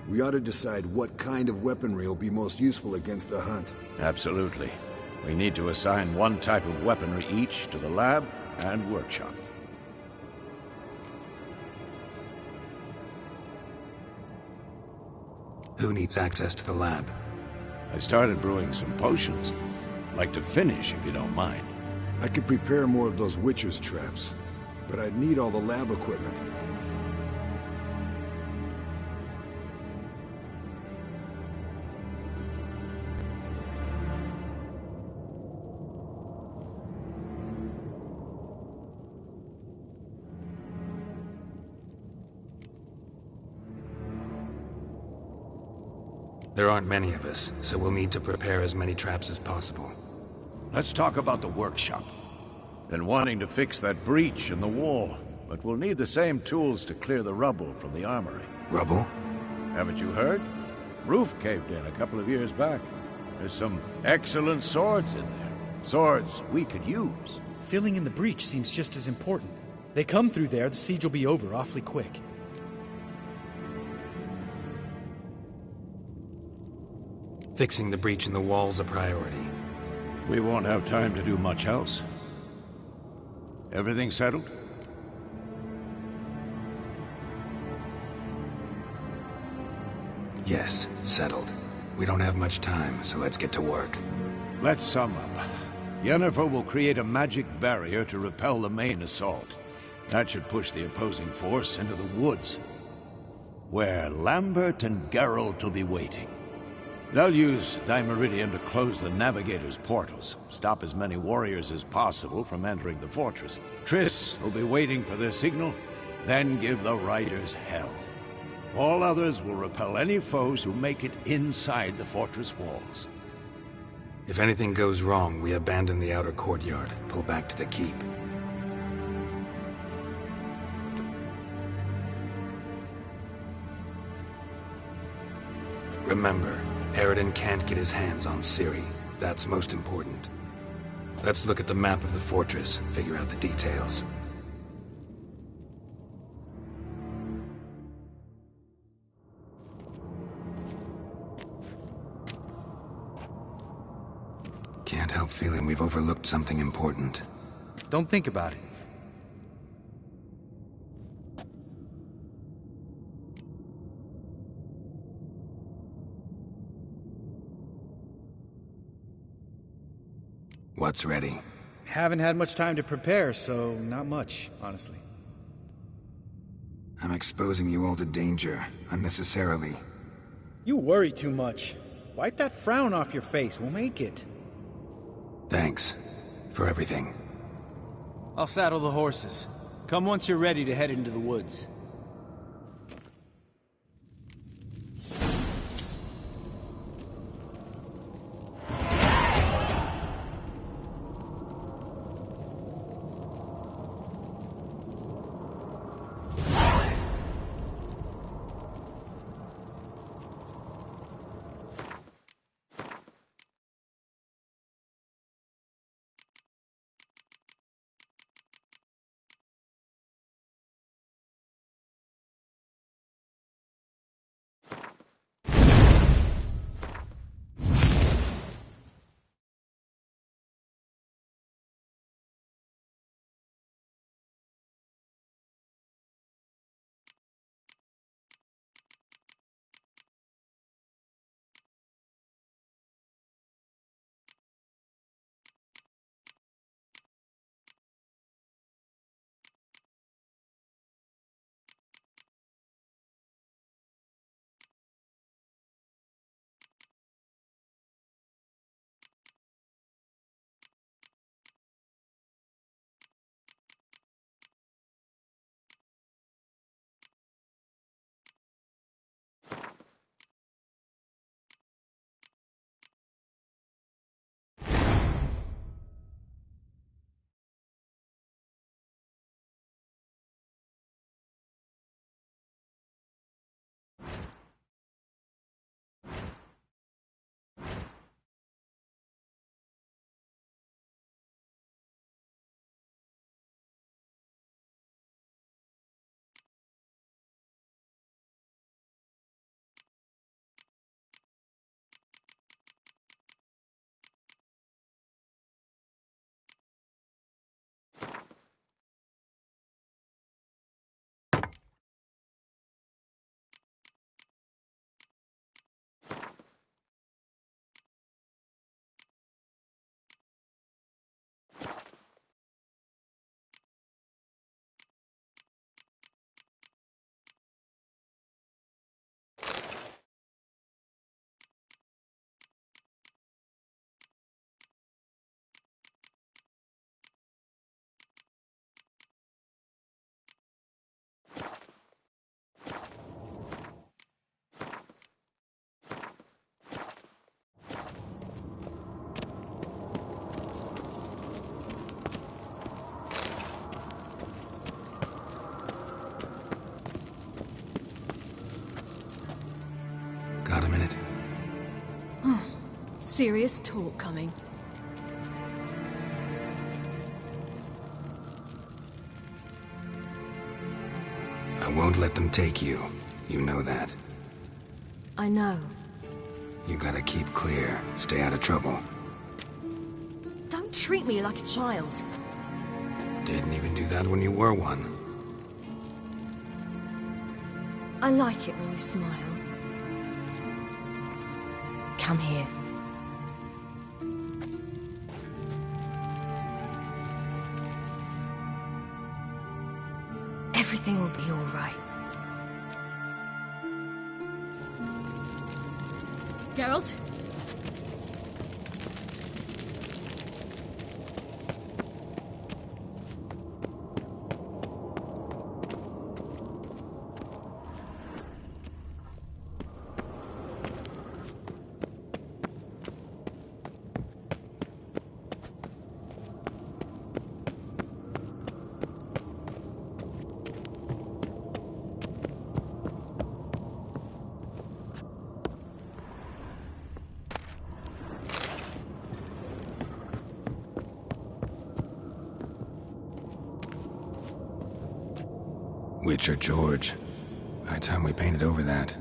We ought to decide what kind of weaponry will be most useful against the hunt. Absolutely. We need to assign one type of weaponry each to the lab and workshop. Who needs access to the lab? I started brewing some potions. Like to finish, if you don't mind. I could prepare more of those Witcher's traps, but I'd need all the lab equipment. There aren't many of us, so we'll need to prepare as many traps as possible. Let's talk about the workshop. Been wanting to fix that breach in the wall, but we'll need the same tools to clear the rubble from the armory. Rubble? Haven't you heard? Roof caved in a couple of years back. There's some excellent swords in there. Swords we could use. Filling in the breach seems just as important. They come through there, the siege will be over awfully quick. Fixing the breach in the wall's a priority. We won't have time to do much else. Everything settled? Yes, settled. We don't have much time, so let's get to work. Let's sum up. Yennefer will create a magic barrier to repel the main assault. That should push the opposing force into the woods, where Lambert and Geralt will be waiting. They'll use Dimeridium to close the Navigator's portals, stop as many warriors as possible from entering the fortress. Triss will be waiting for their signal, then give the riders hell. All others will repel any foes who make it inside the fortress walls. If anything goes wrong, we abandon the outer courtyard, pull back to the keep. Remember, Eredin can't get his hands on Ciri. That's most important. Let's look at the map of the fortress, figure out the details. Can't help feeling we've overlooked something important. Don't think about it. What's ready? Haven't had much time to prepare, so not much, honestly. I'm exposing you all to danger, unnecessarily. You worry too much. Wipe that frown off your face, we'll make it. Thanks for everything. I'll saddle the horses. Come once you're ready to head into the woods. minute? Serious talk coming. I won't let them take you. You know that. I know. You gotta keep clear. Stay out of trouble. Don't treat me like a child. Didn't even do that when you were one. I like it when you smile. Come here. Everything will be all right. Geralt? Witcher George. High time we painted over that.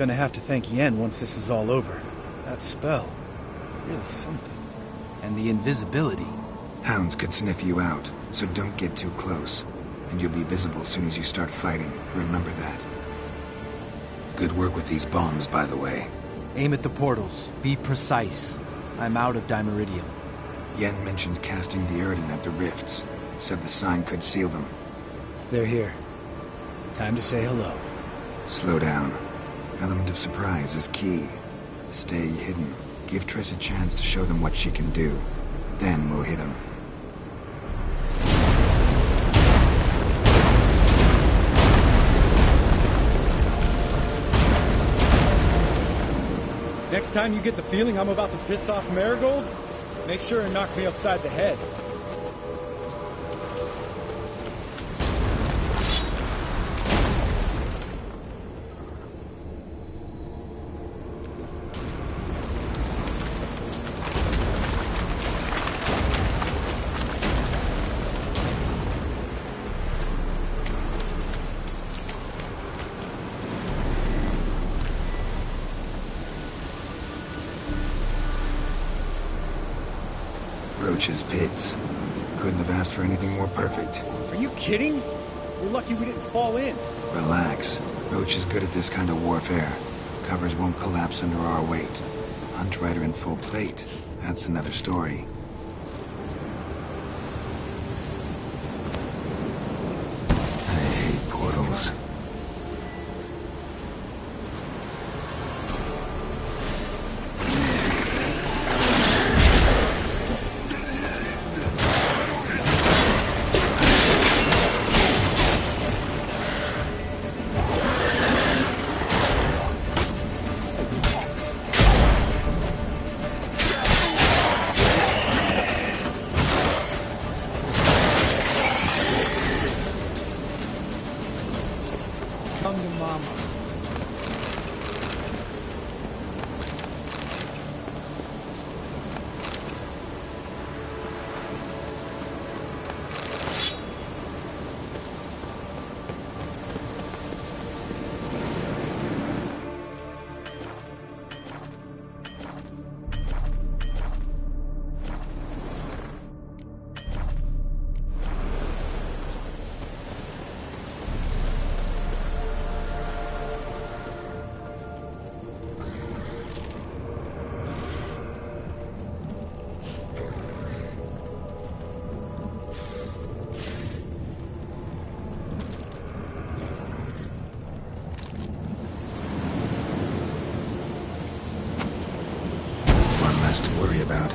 gonna have to thank Yen once this is all over. That spell. Really something. And the invisibility. Hounds could sniff you out, so don't get too close. And you'll be visible as soon as you start fighting. Remember that. Good work with these bombs, by the way. Aim at the portals. Be precise. I'm out of Dimeridium. Yen mentioned casting the Erdin at the rifts. Said the sign could seal them. They're here. Time to say hello. Slow down. Element of surprise is key. Stay hidden. Give Triss a chance to show them what she can do. Then we'll hit them. Next time you get the feeling I'm about to piss off Marigold, make sure and knock me upside the head. Roach's pits. Couldn't have asked for anything more perfect. Are you kidding? We're lucky we didn't fall in. Relax. Roach is good at this kind of warfare. Covers won't collapse under our weight. Hunt Rider in full plate. That's another story. I hate portals. Come to Mama. To worry about.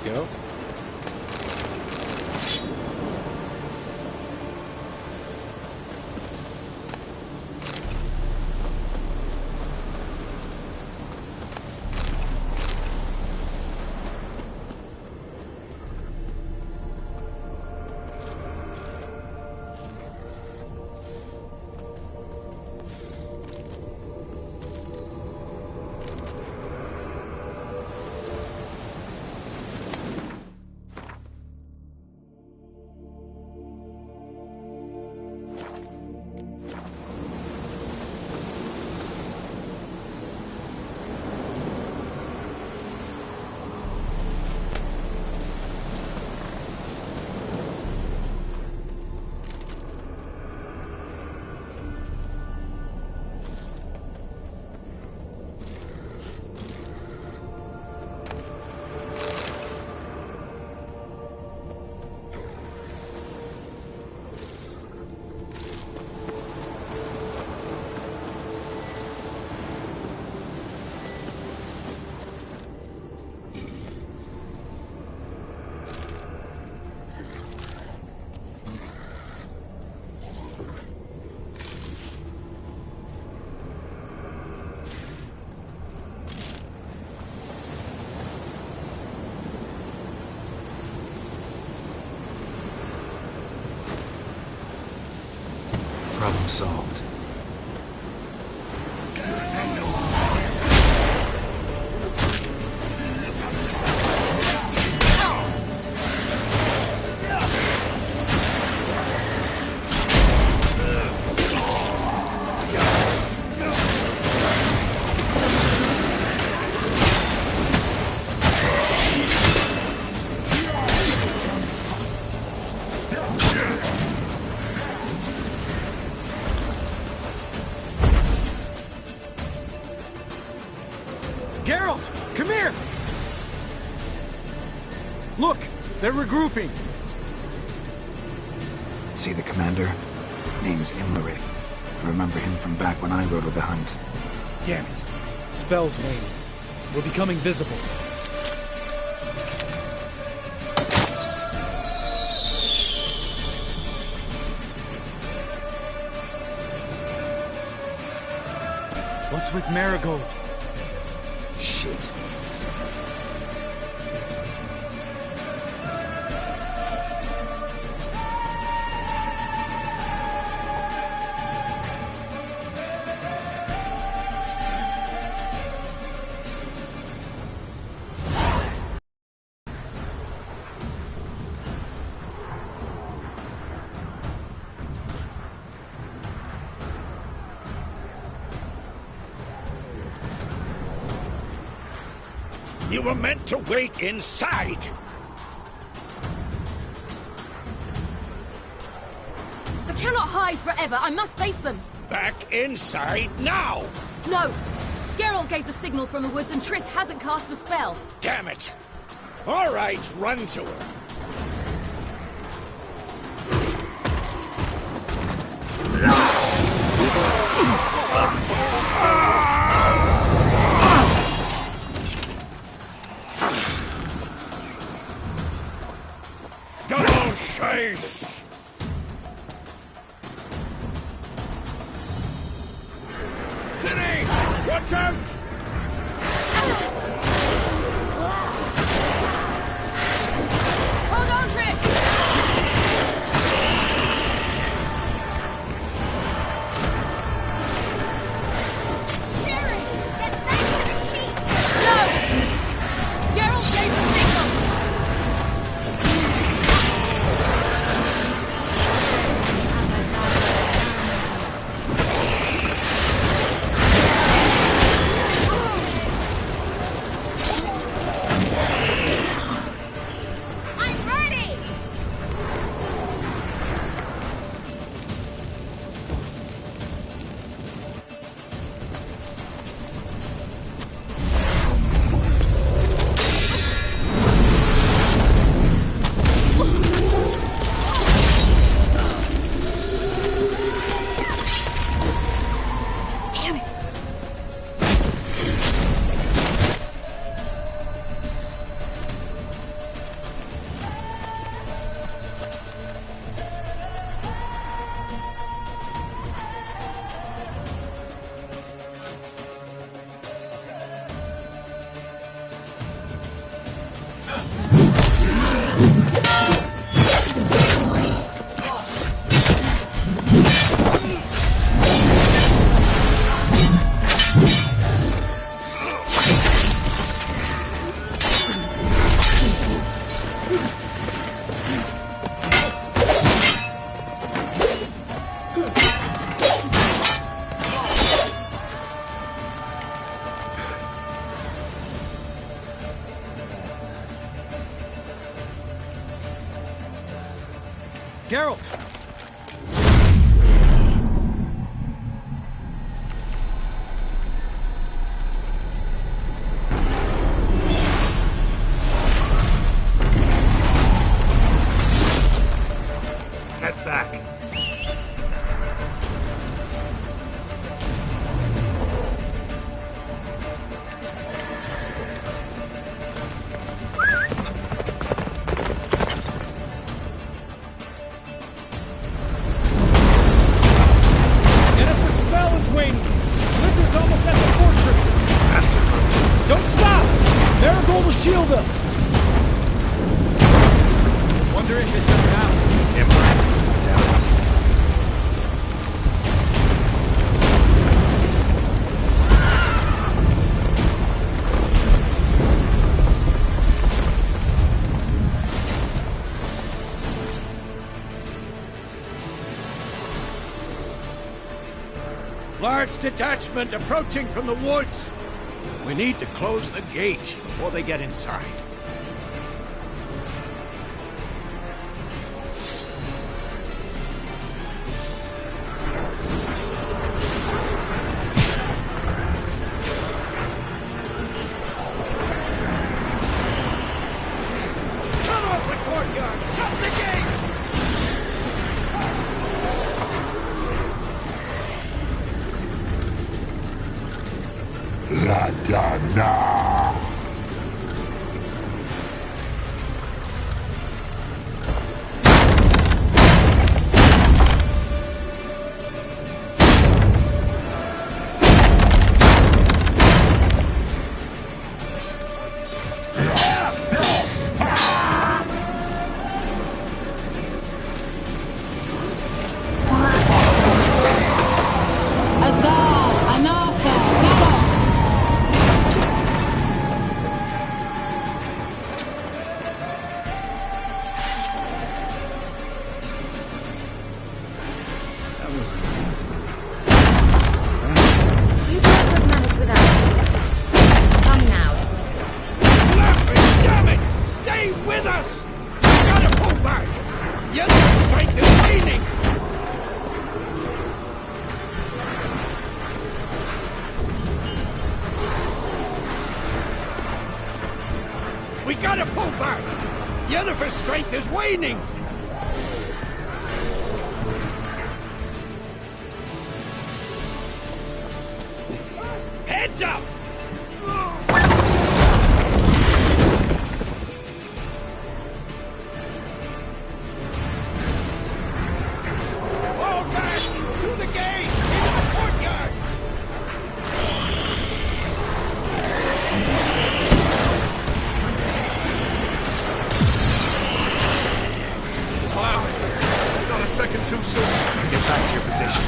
Go. Problem solved. Geralt, come here! Look, they're regrouping. See the commander? Name's Imlerith. I remember him from back when I rode with the Hunt. Damn it. Spell's waning. We're becoming visible. What's with Marigold? Shit. You were meant to wait inside! I cannot hide forever. I must face them. Back inside now! No! Geralt gave the signal from the woods and Triss hasn't cast the spell. Damn it! All right, run to her. Double chase! City! Watch out! Hold on, Triss! No! Geralt gave the signal! Geralt! Head back. Shield us! Wonder if it turned out. Doubt it. Large detachment approaching from the woods. We need to close the gate before they get inside. We gotta pull back! Yennefer's strength is waning! Heads up! Fall back! Through the gate! Into the courtyard! Not a second too soon. Get back to your position.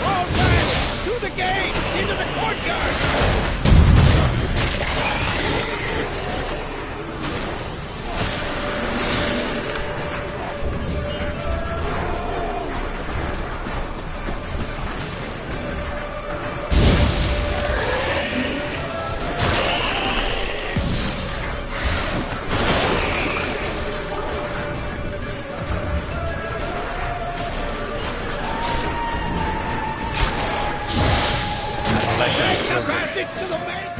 Fall back! Through the gate! Into the courtyard! Passage to the main!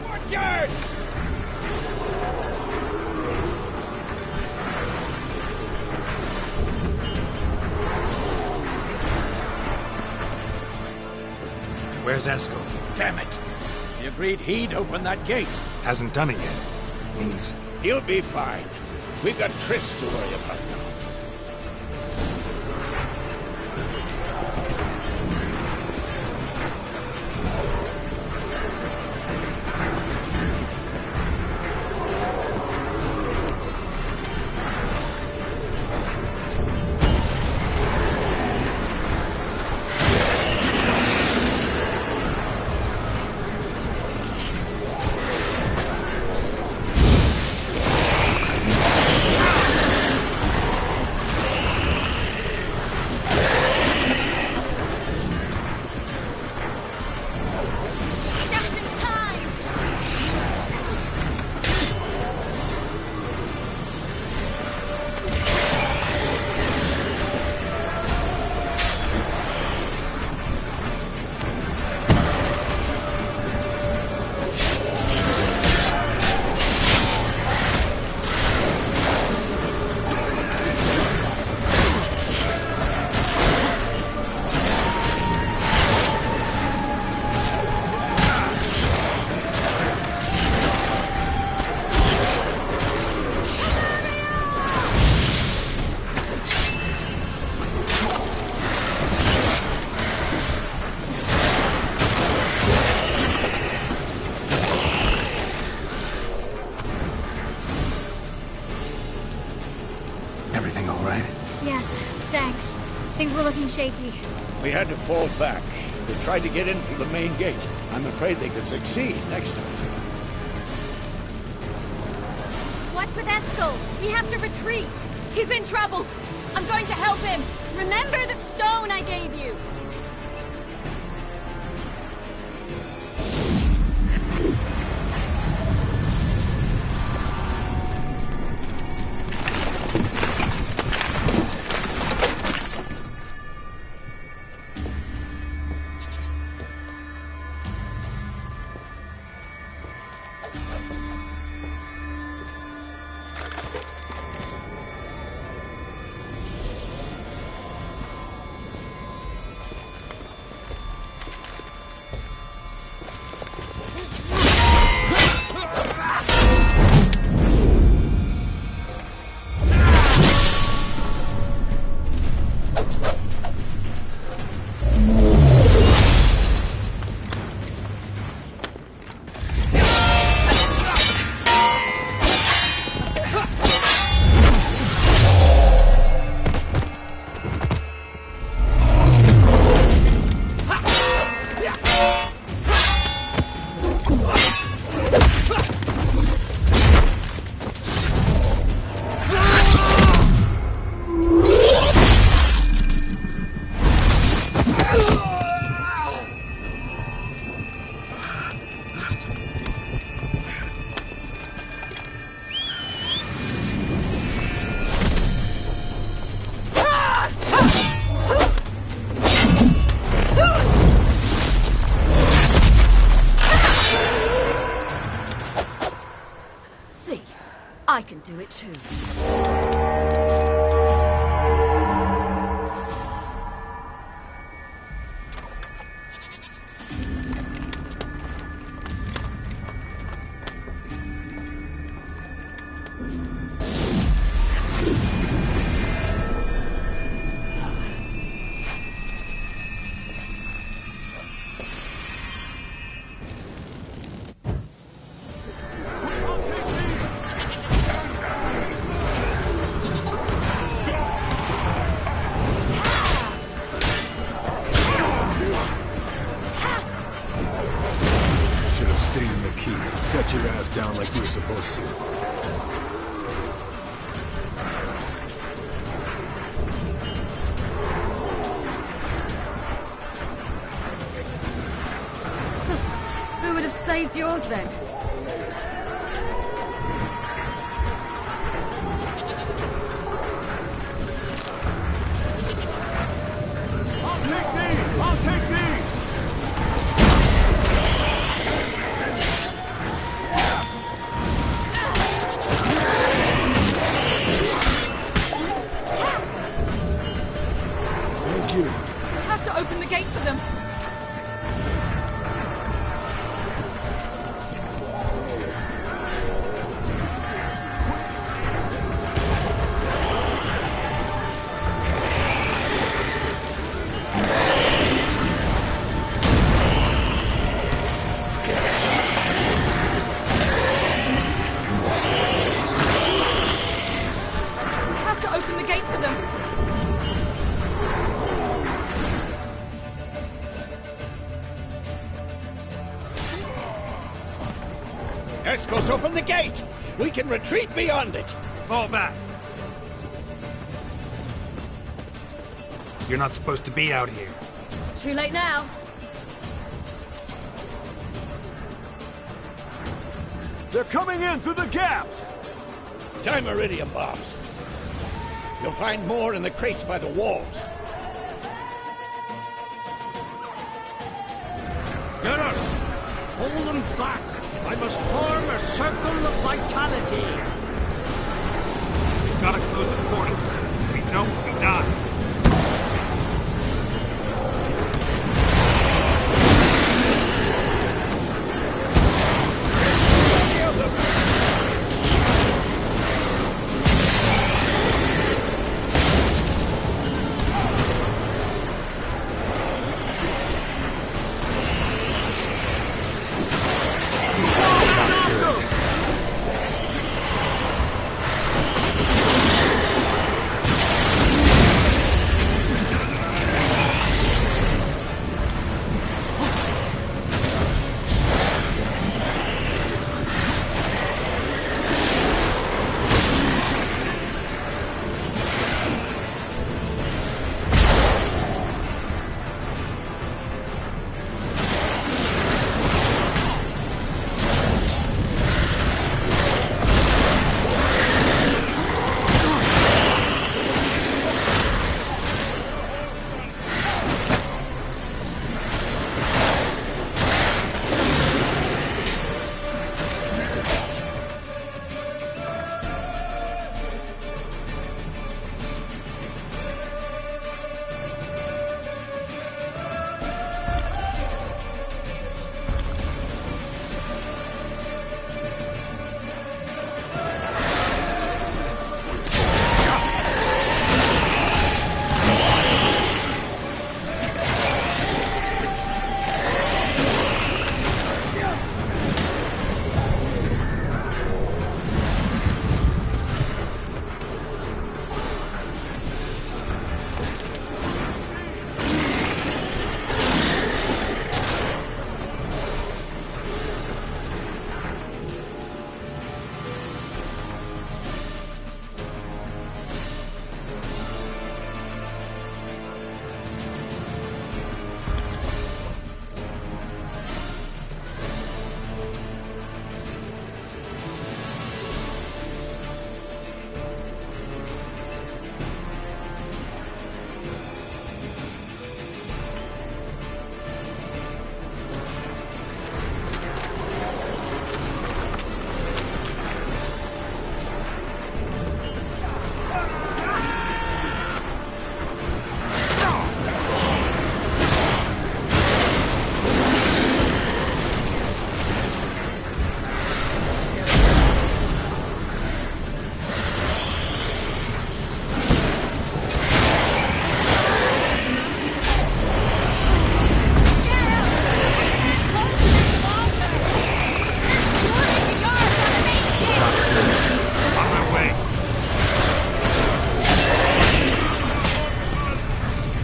Courtyard! Where's Esco? Damn it! He agreed he'd open that gate. Hasn't done it yet. Means he'll be fine. We've got Triss to worry about now. Thanks. Things were looking shaky. We had to fall back. They tried to get in through the main gate. I'm afraid they could succeed next time. What's with Eskel? We have to retreat. He's in trouble. I'm going to help him. Remember the stone I gave you. I can do it too. Set your ass down like you were supposed to. Who would have saved yours then? I'll take these! Open the gate for them. We have to open the gate for them. Escos, open the gate! We can retreat beyond it! Fall back. You're not supposed to be out here. Too late now. They're coming in through the gaps! Dimeridium bombs. You'll find more in the crates by the walls. Get us! Hold them back! I must form a circle of vitality. We've got to close the portals. If we don't, we die.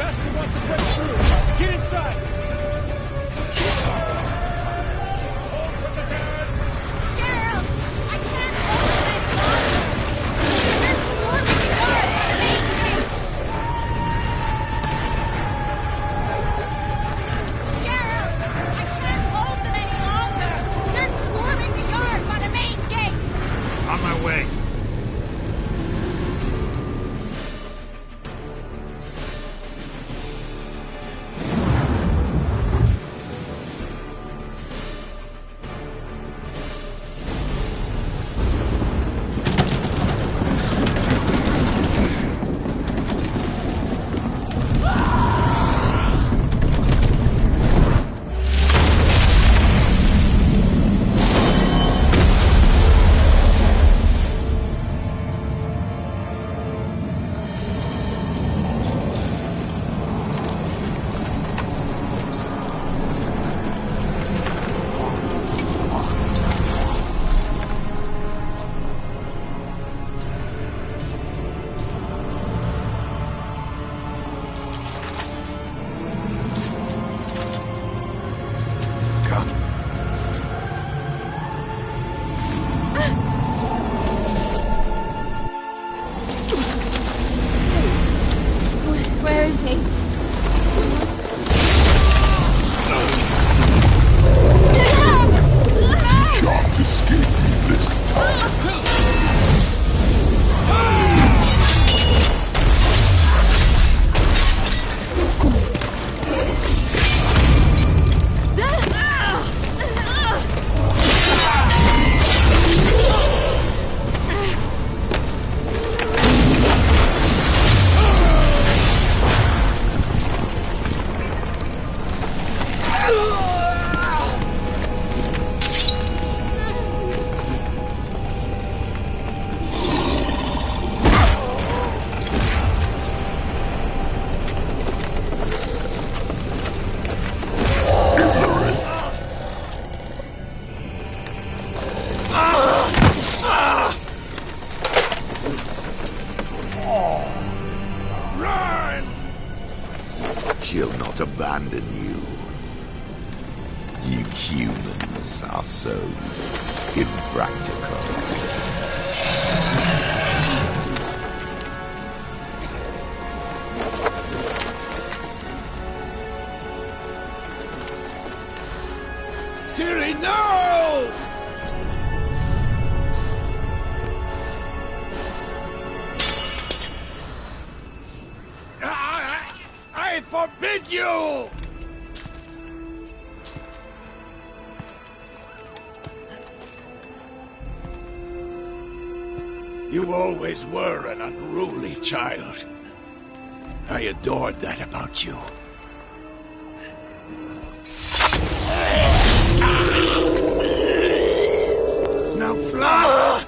bastard wants to break through! Get inside! On my way. Where is he? Can't escape me this time. She'll not abandon you. You humans are so impractical. Siri, no! I forbid you! You always were an unruly child. I adored that about you. Now fly!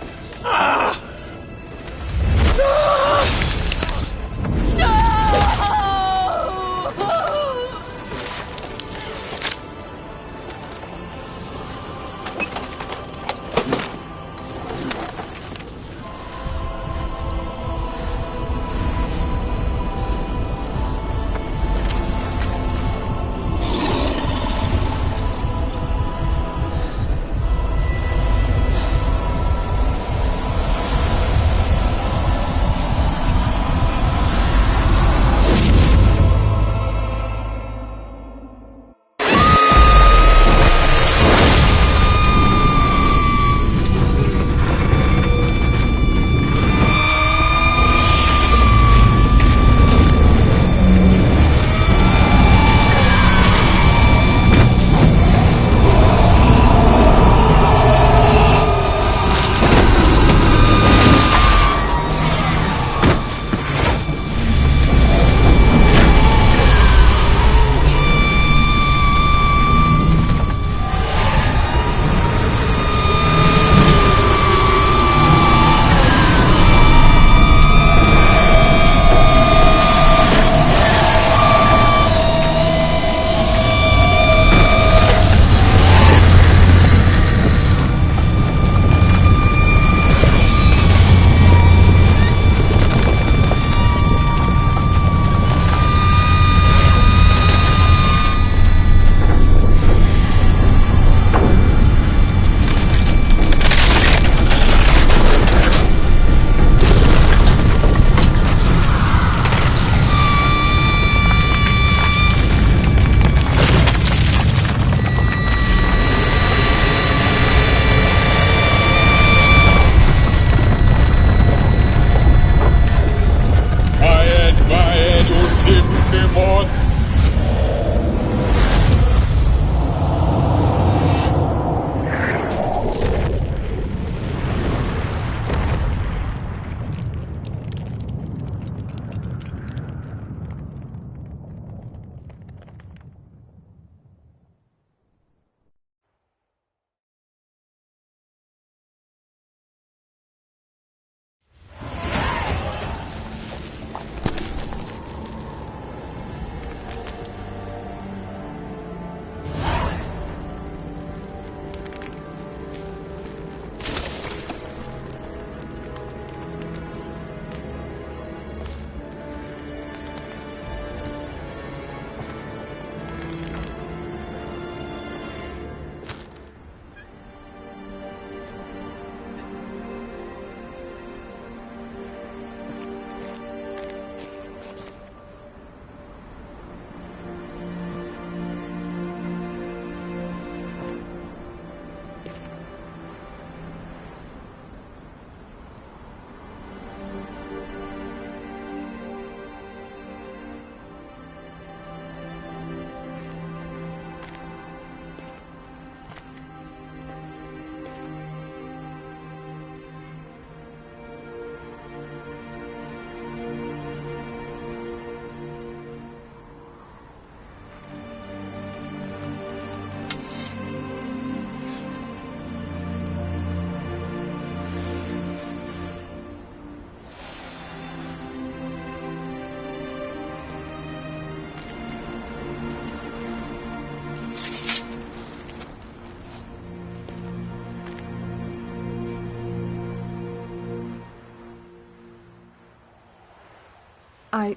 I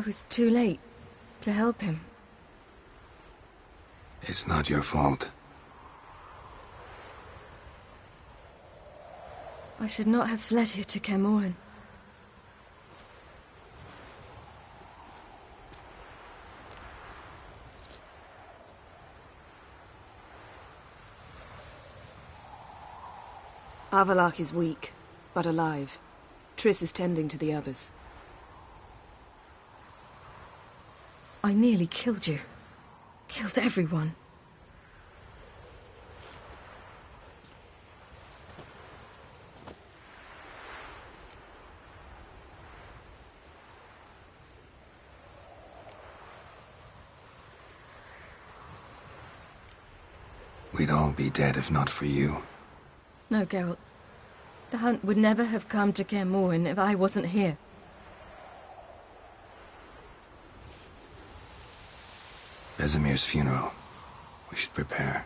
was too late to help him. It's not your fault. I should not have fled here to Caermorhen. Avallac'h is weak, but alive. Triss is tending to the others. I nearly killed you. Killed everyone. We'd all be dead if not for you. No, Geralt. The hunt would never have come to Caermorhen if I wasn't here. Vesemir's funeral. We should prepare.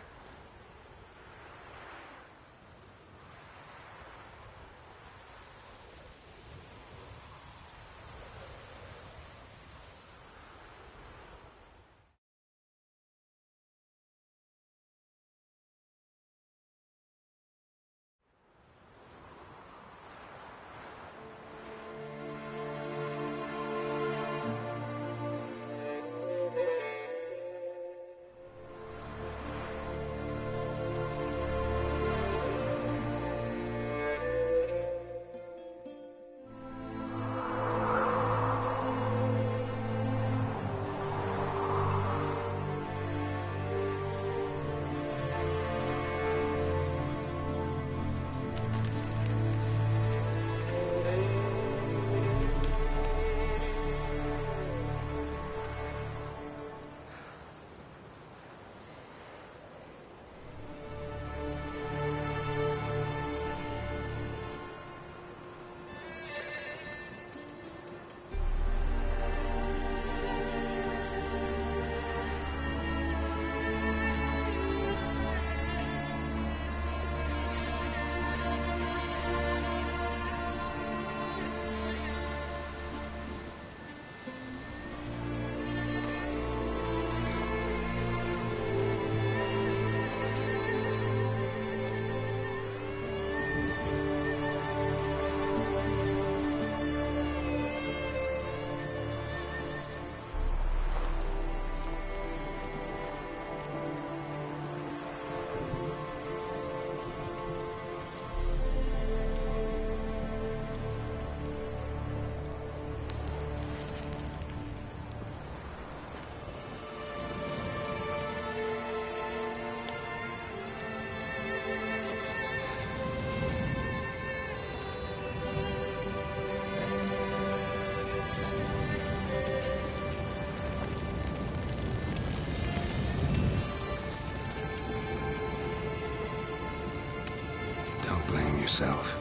Yourself.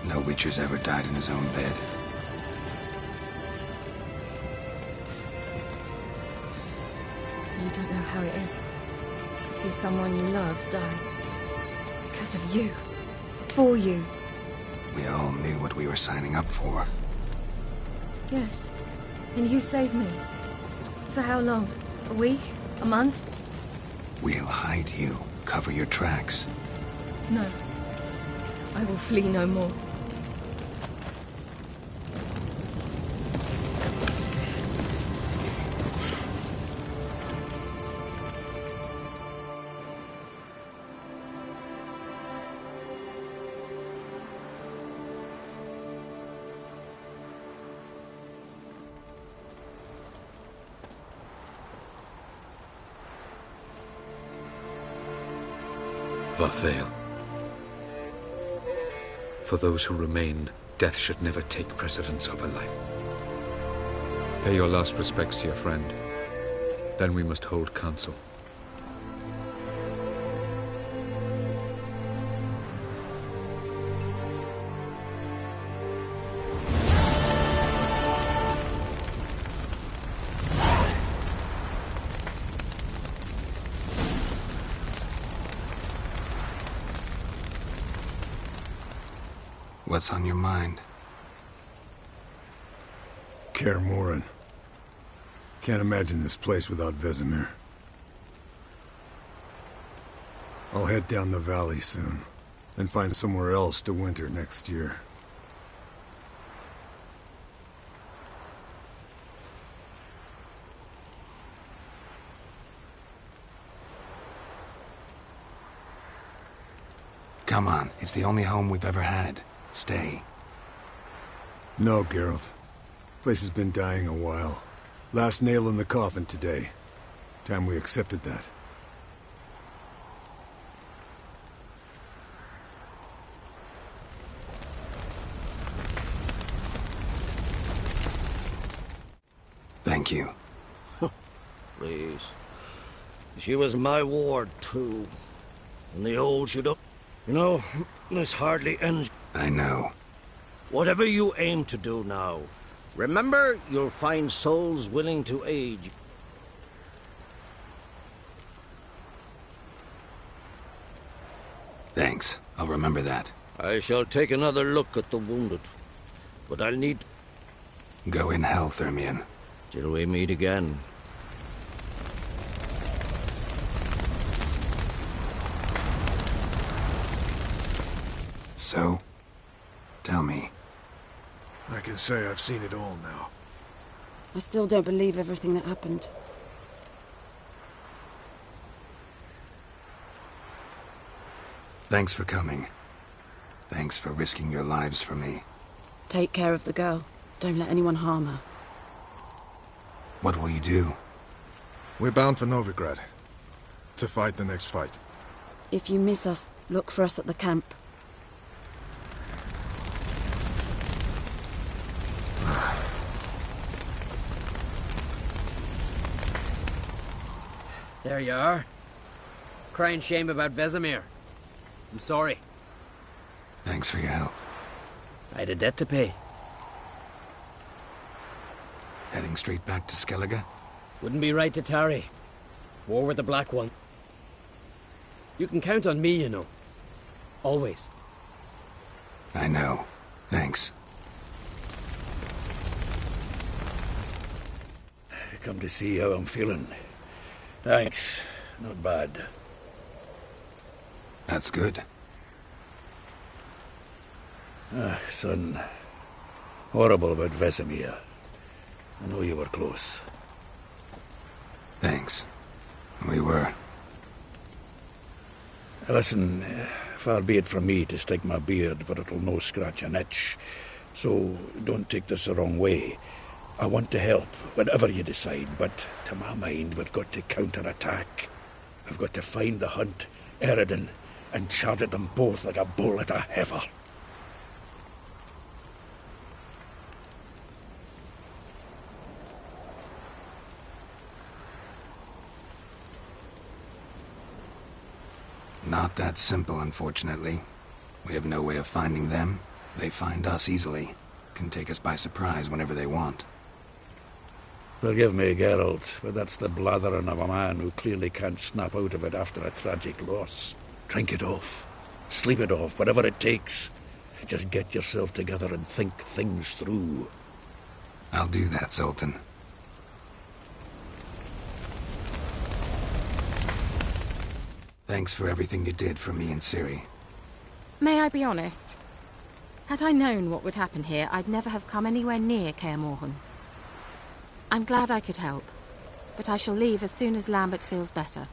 No Witcher's ever died in his own bed. You don't know how it is to see someone you love die. Because of you. For you. We all knew what we were signing up for. Yes. And you saved me. For how long? A week? A month? We'll hide you. Cover your tracks. No. I will flee no more. Varthael. For those who remain, death should never take precedence over life. Pay your last respects to your friend. Then we must hold council. What's on your mind? Kaer Morhen. Can't imagine this place without Vesemir. I'll head down the valley soon, then find somewhere else to winter next year. Come on, it's the only home we've ever had. Stay. No, Geralt. Place has been dying a while. Last nail in the coffin today. Time we accepted that. Thank you. Please. She was my ward, too. And the old should up. You know, this hardly ends. I know. Whatever you aim to do now, remember you'll find souls willing to aid you. Thanks. I'll remember that. I shall take another look at the wounded. But I'll need... Go in hell, Thermion. Till we meet again. So? Tell me. I can say I've seen it all now. I still don't believe everything that happened. Thanks for coming. Thanks for risking your lives for me. Take care of the girl. Don't let anyone harm her. What will you do? We're bound for Novigrad. To fight the next fight. If you miss us, look for us at the camp. There you are. Crying shame about Vesemir. I'm sorry. Thanks for your help. I had a debt to pay. Heading straight back to Skellige? Wouldn't be right to tarry. War with the Black One. You can count on me, you know. Always. I know. Thanks. Come to see how I'm feeling. Thanks. Not bad. That's good. Son. Horrible about Vesemir. I know you were close. Thanks. We were. Listen, far be it from me to stick my beard, but it'll no scratch an itch. So don't take this the wrong way. I want to help, whatever you decide, but to my mind, we've got to counter-attack. We've got to find the Hunt, Eredin, and charge at them both like a bull at a heifer. Not that simple, unfortunately. We have no way of finding them. They find us easily. Can take us by surprise whenever they want. Forgive me, Geralt, but that's the blathering of a man who clearly can't snap out of it after a tragic loss. Drink it off. Sleep it off, whatever it takes. Just get yourself together and think things through. I'll do that, Sultan. Thanks for everything you did for me and Ciri. May I be honest? Had I known what would happen here, I'd never have come anywhere near Kaer Morhen. I'm glad I could help, but I shall leave as soon as Lambert feels better.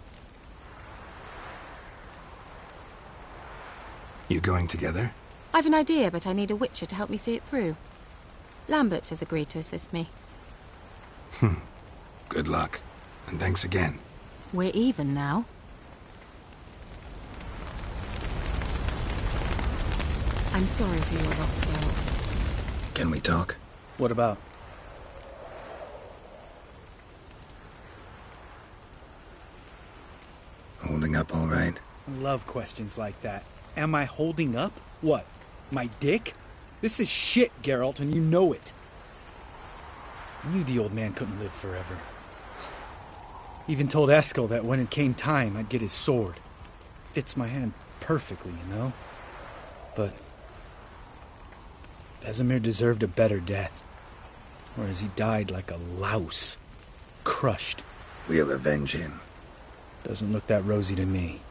You going together? I've an idea, but I need a witcher to help me see it through. Lambert has agreed to assist me. Good luck, and thanks again. We're even now. I'm sorry for your loss, Geralt. Can we talk? What about? Holding up all right? I love questions like that. Am I holding up? What? My dick? This is shit, Geralt, and you know it. I knew the old man couldn't live forever. Even told Eskel that when it came time, I'd get his sword. Fits my hand perfectly, you know? But Vesemir deserved a better death. Or has he died like a louse? Crushed. We'll avenge him. Doesn't look that rosy to me.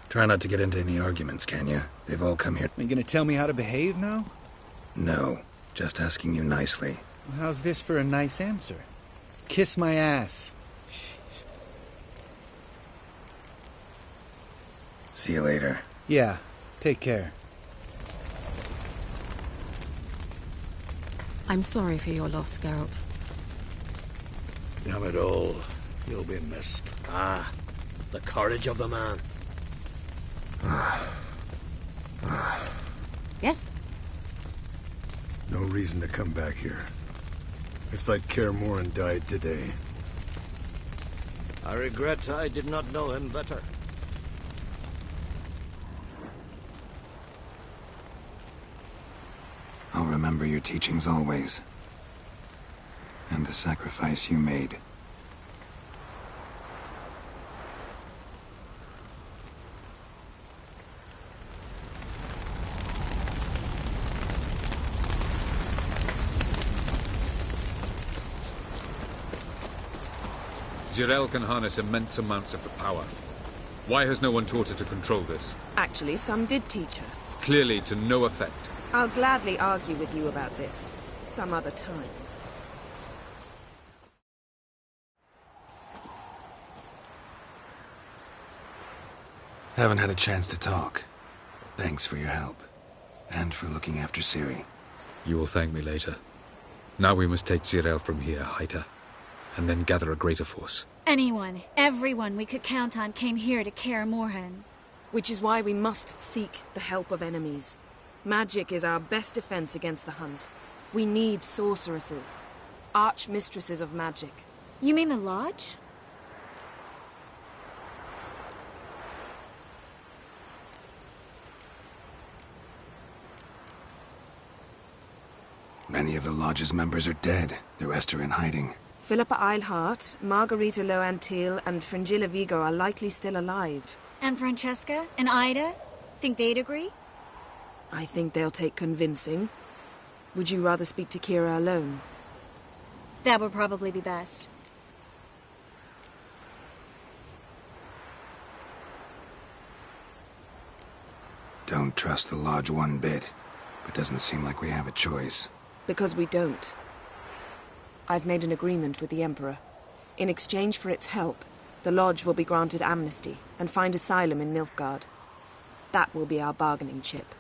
Try not to get into any arguments, can you? They've all come here. Are you gonna tell me how to behave now? No, just asking you nicely. Well, how's this for a nice answer? Kiss my ass. See you later. Yeah, take care. I'm sorry for your loss, Geralt. Damn it all. You'll be missed. Ah, the courage of the man. Yes? No reason to come back here. It's like Kaer Morhen died today. I regret I did not know him better. I'll remember your teachings always. And the sacrifice you made. Zirael can harness immense amounts of the power. Why has no one taught her to control this? Actually, some did teach her. Clearly to no effect. I'll gladly argue with you about this some other time. Haven't had a chance to talk. Thanks for your help. And for looking after Ciri. You will thank me later. Now we must take Zirael from here, hide her, and then gather a greater force. Anyone, everyone we could count on came here to Kaer Morhen. Which is why we must seek the help of enemies. Magic is our best defense against the Hunt. We need sorceresses. Archmistresses of magic. You mean the Lodge? Many of the Lodge's members are dead. The rest are in hiding. Philippa Eilhart, Margarita Loantil, and Fringilla Vigo are likely still alive. And Francesca? And Ida? Think they'd agree? I think they'll take convincing. Would you rather speak to Kira alone? That would probably be best. Don't trust the Lodge one bit, but doesn't seem like we have a choice. Because we don't. I've made an agreement with the Emperor. In exchange for its help, the Lodge will be granted amnesty and find asylum in Nilfgaard. That will be our bargaining chip.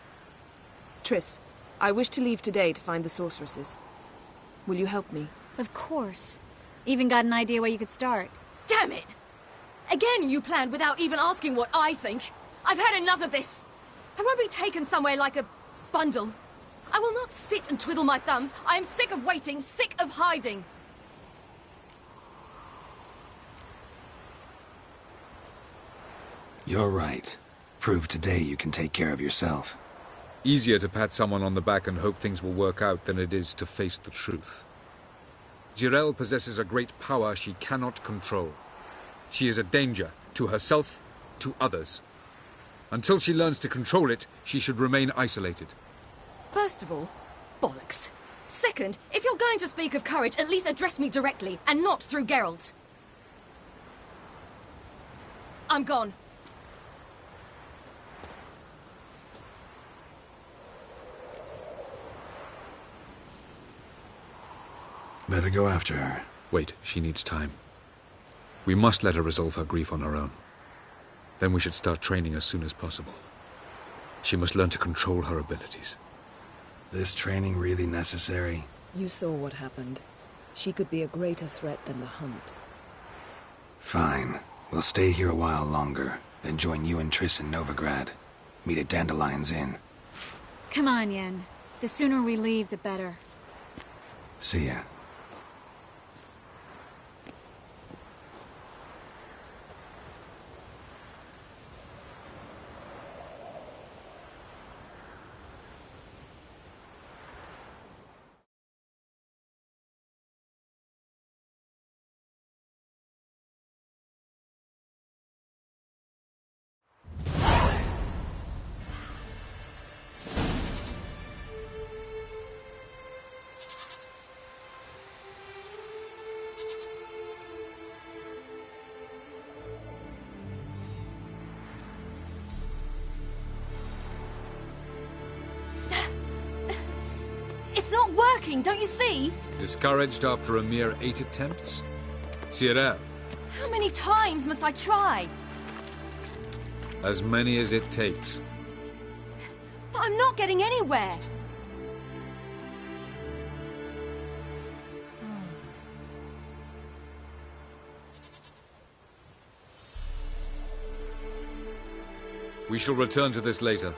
Triss, I wish to leave today to find the sorceresses. Will you help me? Of course. Even got an idea where you could start. Damn it! Again you planned without even asking what I think. I've had enough of this. I won't be taken somewhere like a bundle. I will not sit and twiddle my thumbs. I am sick of waiting, sick of hiding. You're right. Prove today you can take care of yourself. Easier to pat someone on the back and hope things will work out than it is to face the truth. Zirael possesses a great power she cannot control. She is a danger to herself, to others. Until she learns to control it, she should remain isolated. First of all, bollocks. Second, if you're going to speak of courage, at least address me directly, and not through Geralt. I'm gone. Better go after her. Wait, she needs time. We must let her resolve her grief on her own. Then we should start training as soon as possible. She must learn to control her abilities. This training really necessary? You saw what happened. She could be a greater threat than the Hunt. Fine. We'll stay here a while longer, then join you and Triss in Novigrad. Meet at Dandelion's Inn. Come on, Yen. The sooner we leave, the better. See ya. working, don't you see? Discouraged after a mere 8 attempts? Cyril, How many times must I try? as many as it takes. But I'm not getting anywhere. We shall return to this later.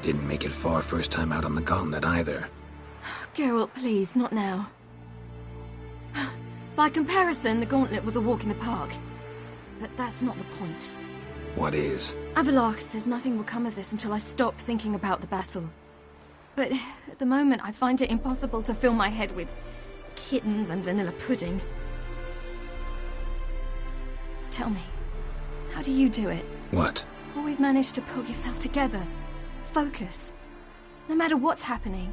Didn't make it far first time out on the gauntlet either. Geralt, please, not now. By comparison, the gauntlet was a walk in the park. But that's not the point. What is? Avallac'h says nothing will come of this until I stop thinking about the battle. But at the moment, I find it impossible to fill my head with kittens and vanilla pudding. Tell me, how do you do it? What? Always manage to pull yourself together. Focus. No matter what's happening.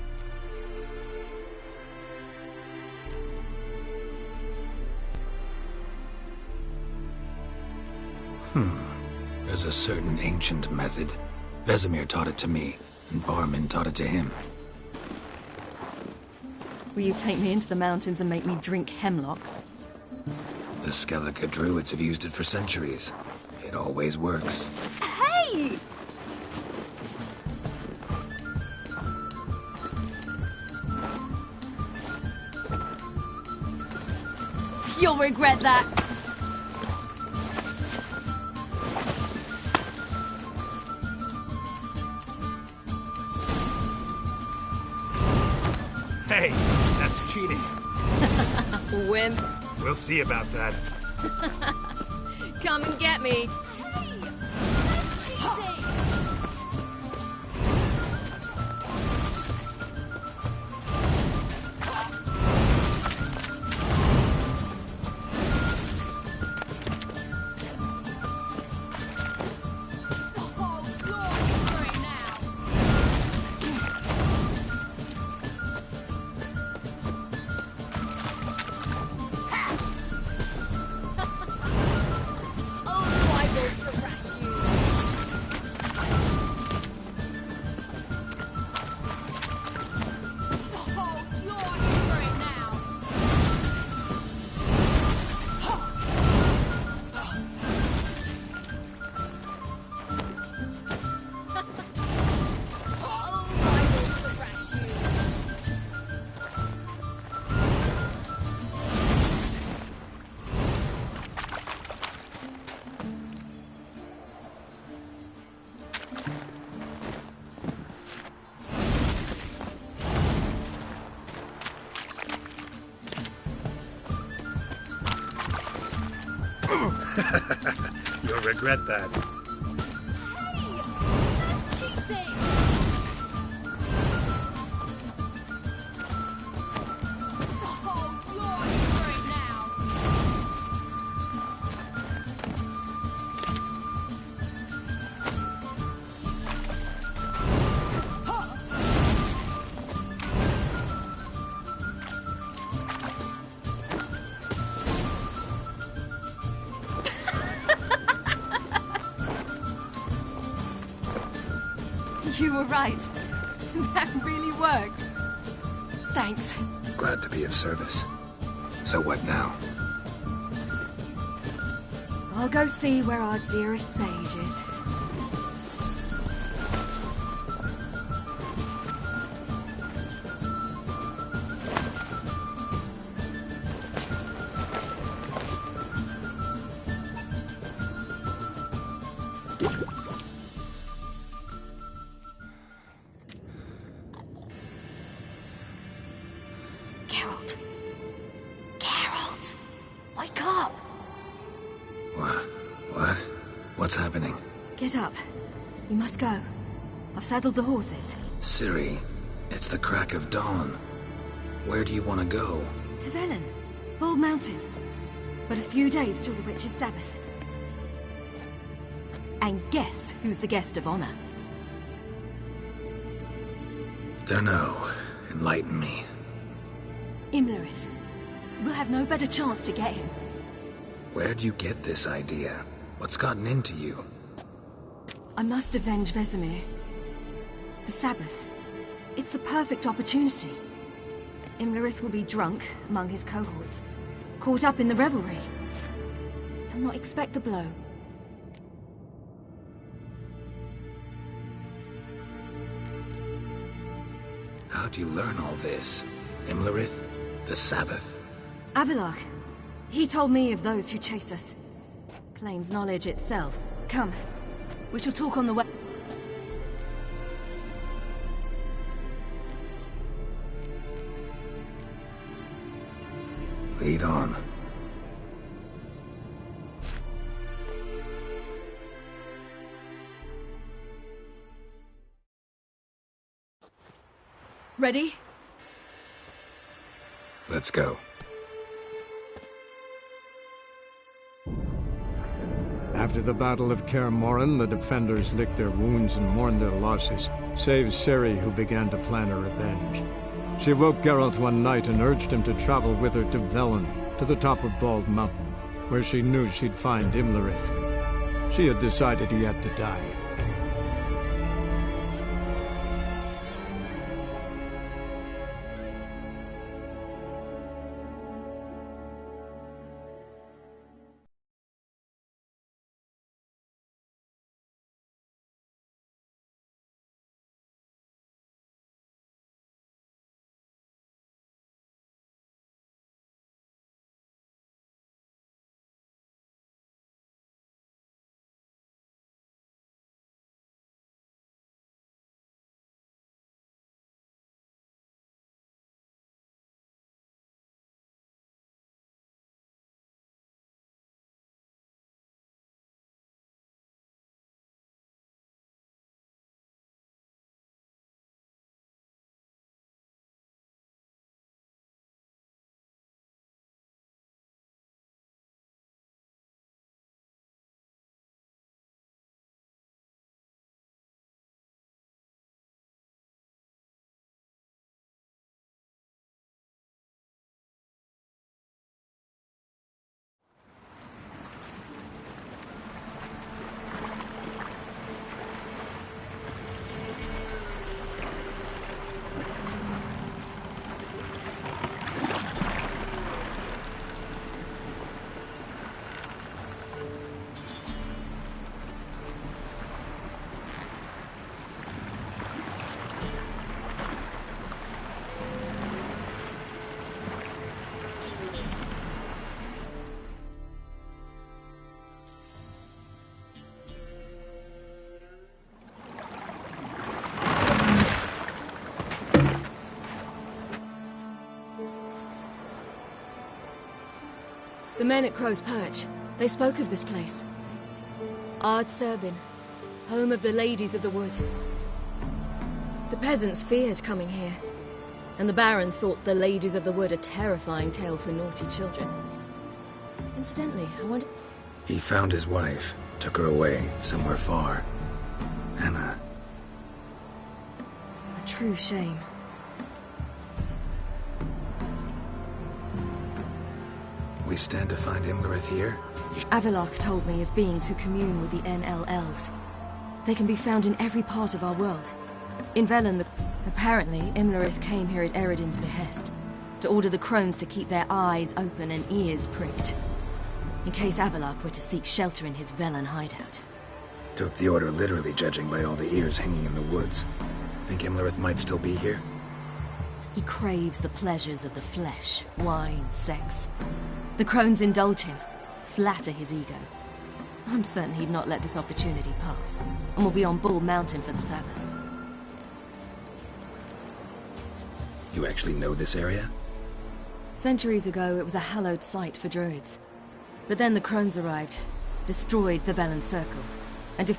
There's a certain ancient method. Vesemir taught it to me, and Barman taught it to him. Will you take me into the mountains and make me drink hemlock? The Skellige druids have used it for centuries. It always works. Hey! You'll regret that. Hey, that's cheating. Wimp. We'll see about that. Come and get me. You'll regret that. That's cheating. You were right. That really works. Thanks. Glad to be of service. So what now? I'll go see where our dearest sage is. Geralt. Geralt! Wake up! What? What's happening? Get up. We must go. I've saddled the horses. Ciri, it's the crack of dawn. Where do you want to go? To Velen. Bald Mountain. But a few days till the Witch's Sabbath. And guess who's the guest of honor? Dunno. Enlighten me. Imlerith. We'll have no better chance to get him. Where'd you get this idea? What's gotten into you? I must avenge Vesemir. The Sabbath. It's the perfect opportunity. Imlerith will be drunk among his cohorts, caught up in the revelry. He'll not expect the blow. How'd you learn all this? Imlerith? The Sabbath? Avalok. He told me of those who chase us. Claims knowledge itself. Come. We shall talk on the way. Lead on. Ready? Let's go. After the Battle of Kaer Morhen, the defenders licked their wounds and mourned their losses, save Ciri, who began to plan her revenge. She woke Geralt one night and urged him to travel with her to Velen, to the top of Bald Mountain, where she knew she'd find Imlerith. She had decided he had to die. The men at Crow's Perch, they spoke of this place. Ard Serbin, home of the Ladies of the Wood. The peasants feared coming here, and the Baron thought the Ladies of the Wood a terrifying tale for naughty children. Incidentally, I wonder... He found his wife, took her away, somewhere far. Anna. A true shame. We stand to find Imlerith here? Avalok told me of beings who commune with the NL elves. They can be found in every part of our world. In Velen, apparently, Imlerith came here at Eredin's behest, to order the crones to keep their eyes open and ears pricked, in case Avalok were to seek shelter in his Velen hideout. Took the order literally, judging by all the ears hanging in the woods. Think Imlerith might still be here? He craves the pleasures of the flesh, wine, sex. The crones indulge him, flatter his ego. I'm certain he'd not let this opportunity pass, and will be on Bull Mountain for the Sabbath. You actually know this area? Centuries ago, it was a hallowed site for druids. But then the crones arrived, destroyed the Velen Circle, and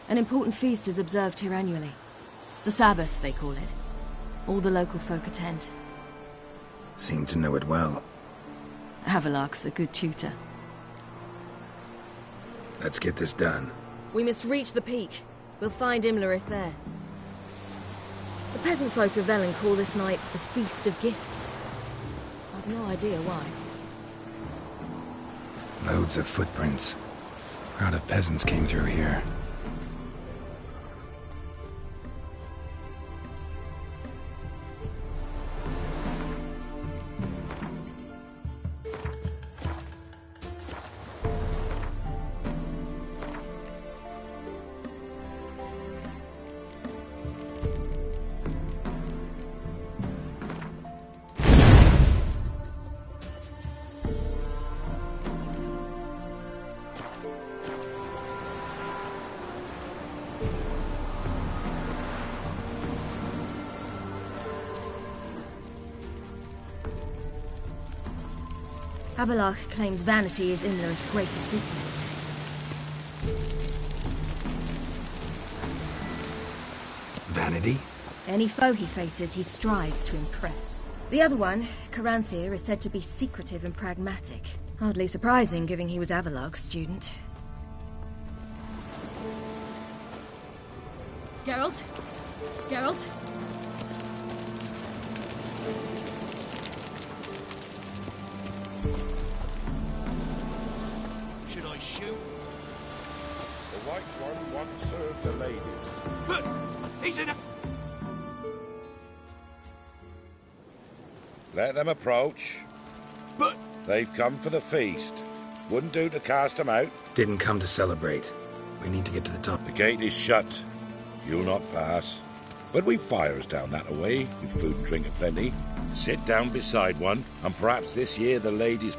an important feast is observed here annually. The Sabbath, they call it. All the local folk attend. Seem to know it well. Avalok's a good tutor. Let's get this done. We must reach the peak. We'll find Imlerith there. The peasant folk of Velen call this night the Feast of Gifts. I've no idea why. Loads of footprints. Crowd of peasants came through here. Havelock claims vanity is Imlerith's greatest weakness. Vanity? Any foe he faces, he strives to impress. The other one, Caranthir, is said to be secretive and pragmatic. Hardly surprising, given he was Havelock's student. Geralt? Geralt? Should I shoot? The White One once served the ladies. But he's in a... Let them approach. But... They've come for the feast. Wouldn't do to cast them out. Didn't come to celebrate. We need to get to the top. The gate is shut. You'll not pass. But we've fires down that away, with food and drink aplenty. Sit down beside one, and perhaps this year the ladies...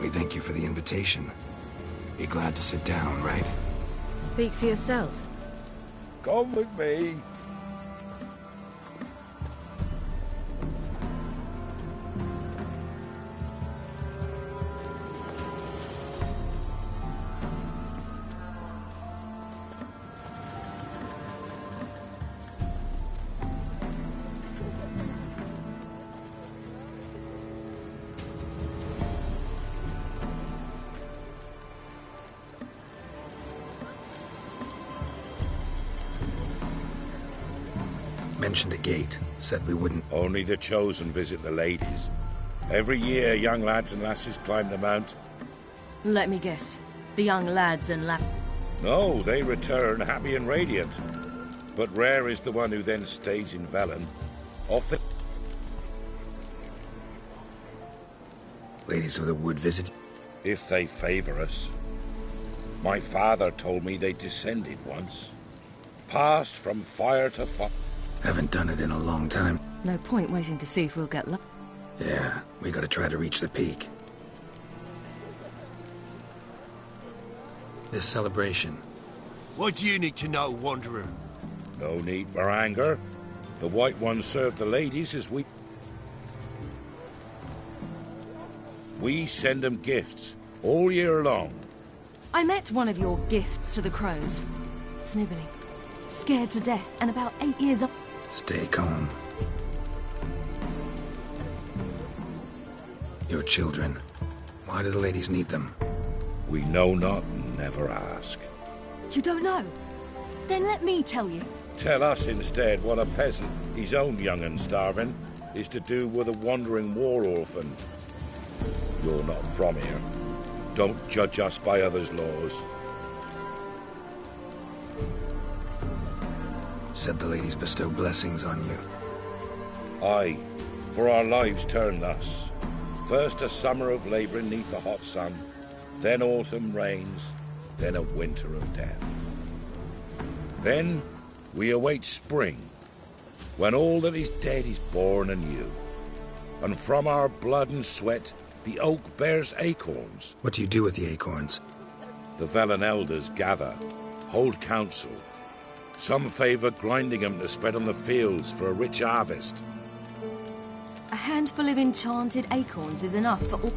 We thank you for the invitation. Be glad to sit down, right? Speak for yourself. Come with me. Mentioned a gate. Said we wouldn't. Only the chosen visit the ladies. Every year, young lads and lasses climb the mount. Let me guess. The young lads and No, they return happy and radiant. But rare is the one who then stays in Velen. Off the... Ladies of the Wood visit. If they favour us. My father told me they descended once. Passed from fire to fire. Haven't done it in a long time. No point waiting to see if we'll get luck. Yeah, we gotta try to reach the peak. This celebration. What do you need to know, Wanderer? No need for anger. The White One served the ladies as we send them gifts all year long. I met one of your gifts to the crows. Snivelling. Scared to death and about 8 years old. Stay calm. Your children. Why do the ladies need them? We know not and never ask. You don't know? Then let me tell you. Tell us instead what a peasant, his own young and starving, is to do with a wandering war orphan. You're not from here. Don't judge us by others' laws. Said the ladies bestow blessings on you. Aye, for our lives turn thus. First a summer of labouring neath the hot sun, then autumn rains, then a winter of death. Then we await spring, when all that is dead is born anew. And from our blood and sweat, the oak bears acorns. What do you do with the acorns? The Velen elders gather, hold council. Some favour grinding them to spread on the fields for a rich harvest. A handful of enchanted acorns is enough for all...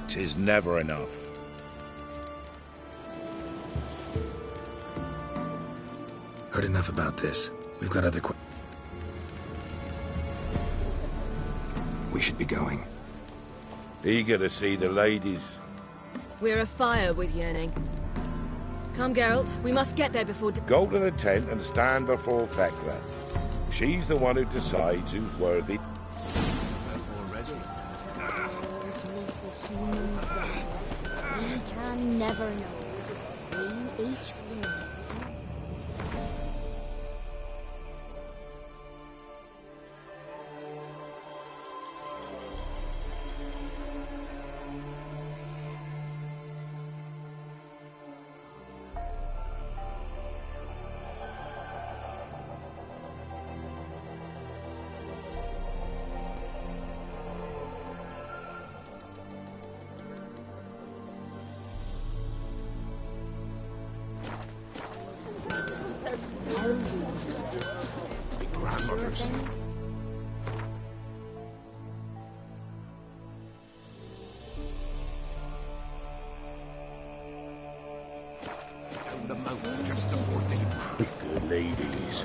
'Tis never enough. Heard enough about this. We've got other We should be going. Eager to see the ladies. We're afire with yearning. Come, Geralt. We must get there before... Go to the tent and stand before Thekla. She's the one who decides who's worthy. We can never know. We each will. grandmothers. The mountain just before daybreak. Good ladies,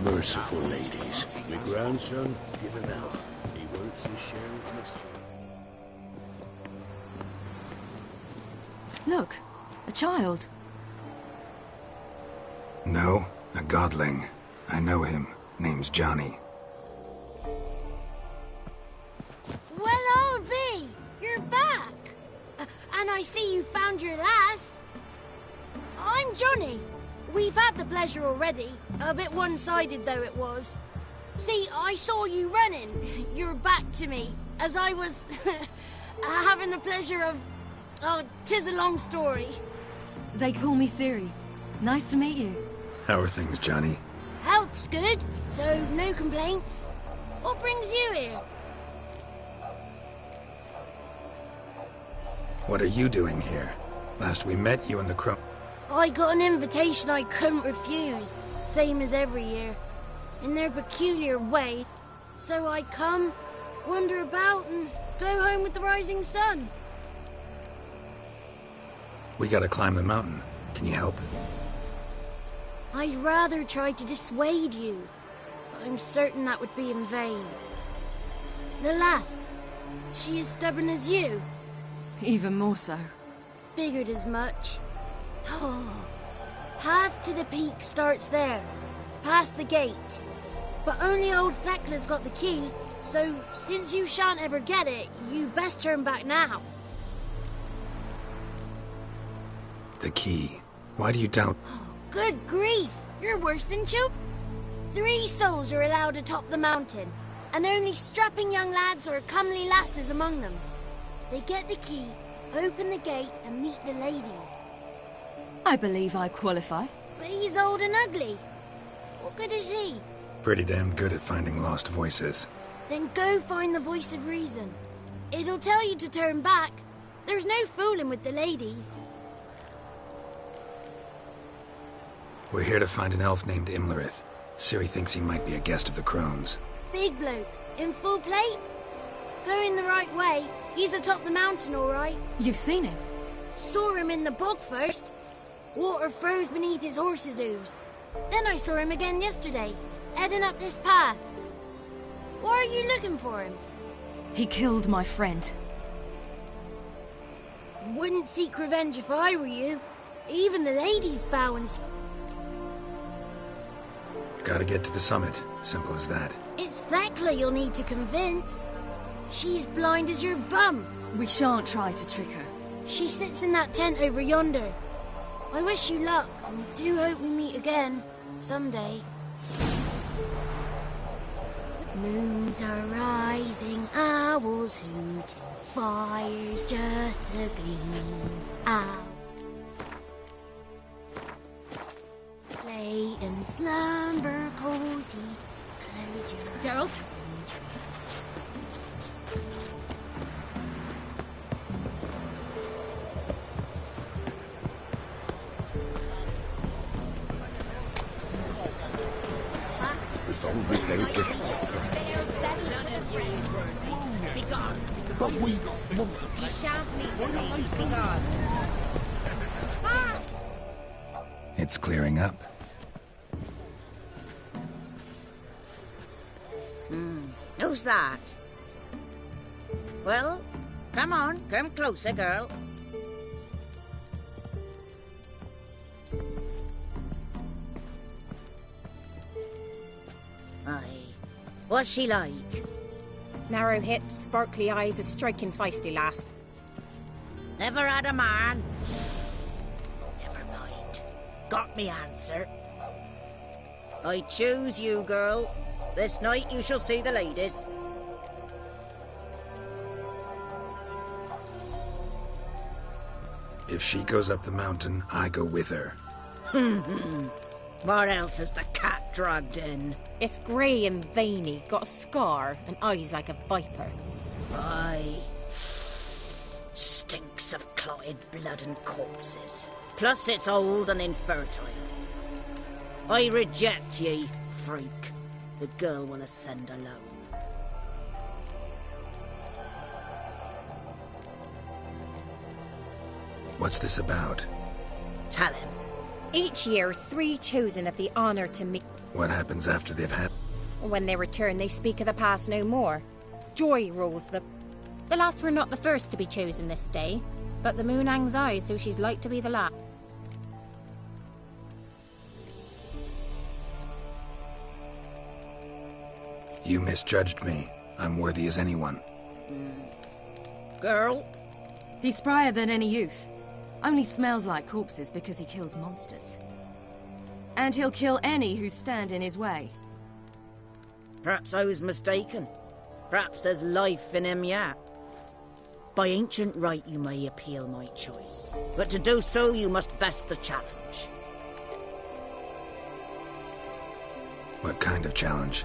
merciful ladies. My grandson, give him out. He works his share of mischief. Look, a child. No, a godling. I know him. Name's Johnny. Well, old B, you're back. And I see you found your lass. I'm Johnny. We've had the pleasure already. A bit one-sided though it was. See, I saw you running. Your back to me. As I was having the pleasure of... Oh, 'tis a long story. They call me Siri. Nice to meet you. How are things, Johnny? Health's good, so no complaints. What brings you here? What are you doing here? Last we met, you and the crow... I got an invitation I couldn't refuse, same as every year, in their peculiar way. So I come, wander about, and go home with the rising sun. We gotta climb the mountain. Can you help? I'd rather try to dissuade you, but I'm certain that would be in vain. The lass, she as stubborn as you? Even more so. Figured as much. Path to the peak starts there, past the gate. But only old Thekla's got the key, so since you shan't ever get it, you best turn back now. The key. Why do you doubt... Good grief, you're worse than children. 3 souls are allowed atop the mountain, and only strapping young lads or comely lasses among them. They get the key, open the gate, and meet the ladies. I believe I qualify. But he's old and ugly. What good is he? Pretty damn good at finding lost voices. Then go find the voice of reason. It'll tell you to turn back. There's no fooling with the ladies. We're here to find an elf named Imlerith. Ciri thinks he might be a guest of the crones. Big bloke, in full plate? Going the right way. He's atop the mountain, all right. You've seen him? Saw him in the bog first. Water froze beneath his horse's hooves. Then I saw him again yesterday, heading up this path. Why are you looking for him? He killed my friend. Wouldn't seek revenge if I were you. Even the ladies bow and... Gotta get to the summit. Simple as that. It's Thekla you'll need to convince. She's blind as your bum. We shan't try to trick her. She sits in that tent over yonder. I wish you luck, and do hope we meet again, someday. Moons are rising, owls hooting, fires just a gleam out. Lay and slumber cozy, close your eyes. Geralt? If only their gifts up front. Begone. But we... You shan't meet the ladies. Begone. It's clearing up. Who's that? Well, come on, come closer, girl. Aye. What's she like? Narrow hips, sparkly eyes, a striking feisty lass. Never had a man. Never mind. Got me answer. I choose you, girl. This night you shall see the ladies. If she goes up the mountain, I go with her. What else has the cat dragged in? It's grey and veiny, got a scar, and eyes like a viper. Aye. Stinks of clotted blood and corpses. Plus it's old and infertile. I reject ye, freak. the girl wanna send alone. What's this about? Tell him. Each year, 3 chosen of the honour to meet. What happens after they've had... When they return, they speak of the past no more. Joy rules the... The lads were not the first to be chosen this day, but the moon hangs high, so she's like to be the last. You misjudged me. I'm worthy as anyone. Girl? He's sprier than any youth. Only smells like corpses because he kills monsters. And he'll kill any who stand in his way. Perhaps I was mistaken. Perhaps there's life in him yet. By ancient right you may appeal my choice, but to do so you must best the challenge. What kind of challenge?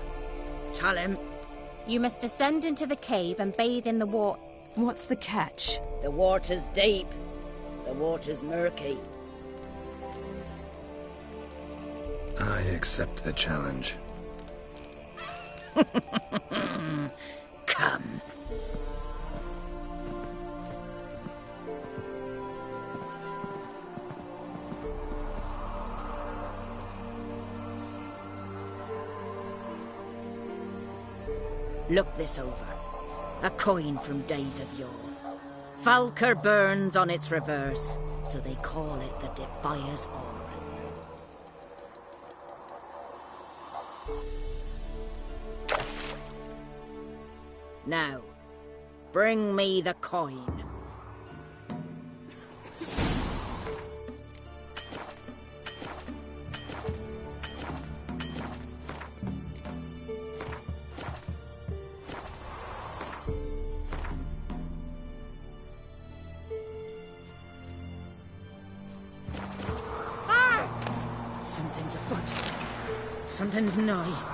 Tell him. You must descend into the cave and bathe in the water. What's the catch? The water's deep. The water's murky. I accept the challenge. Come. Look this over. A coin from days of yore. Falker burns on its reverse, so they call it the Defier's Oran. Now, bring me the coin. Something's afoot. Something's nigh.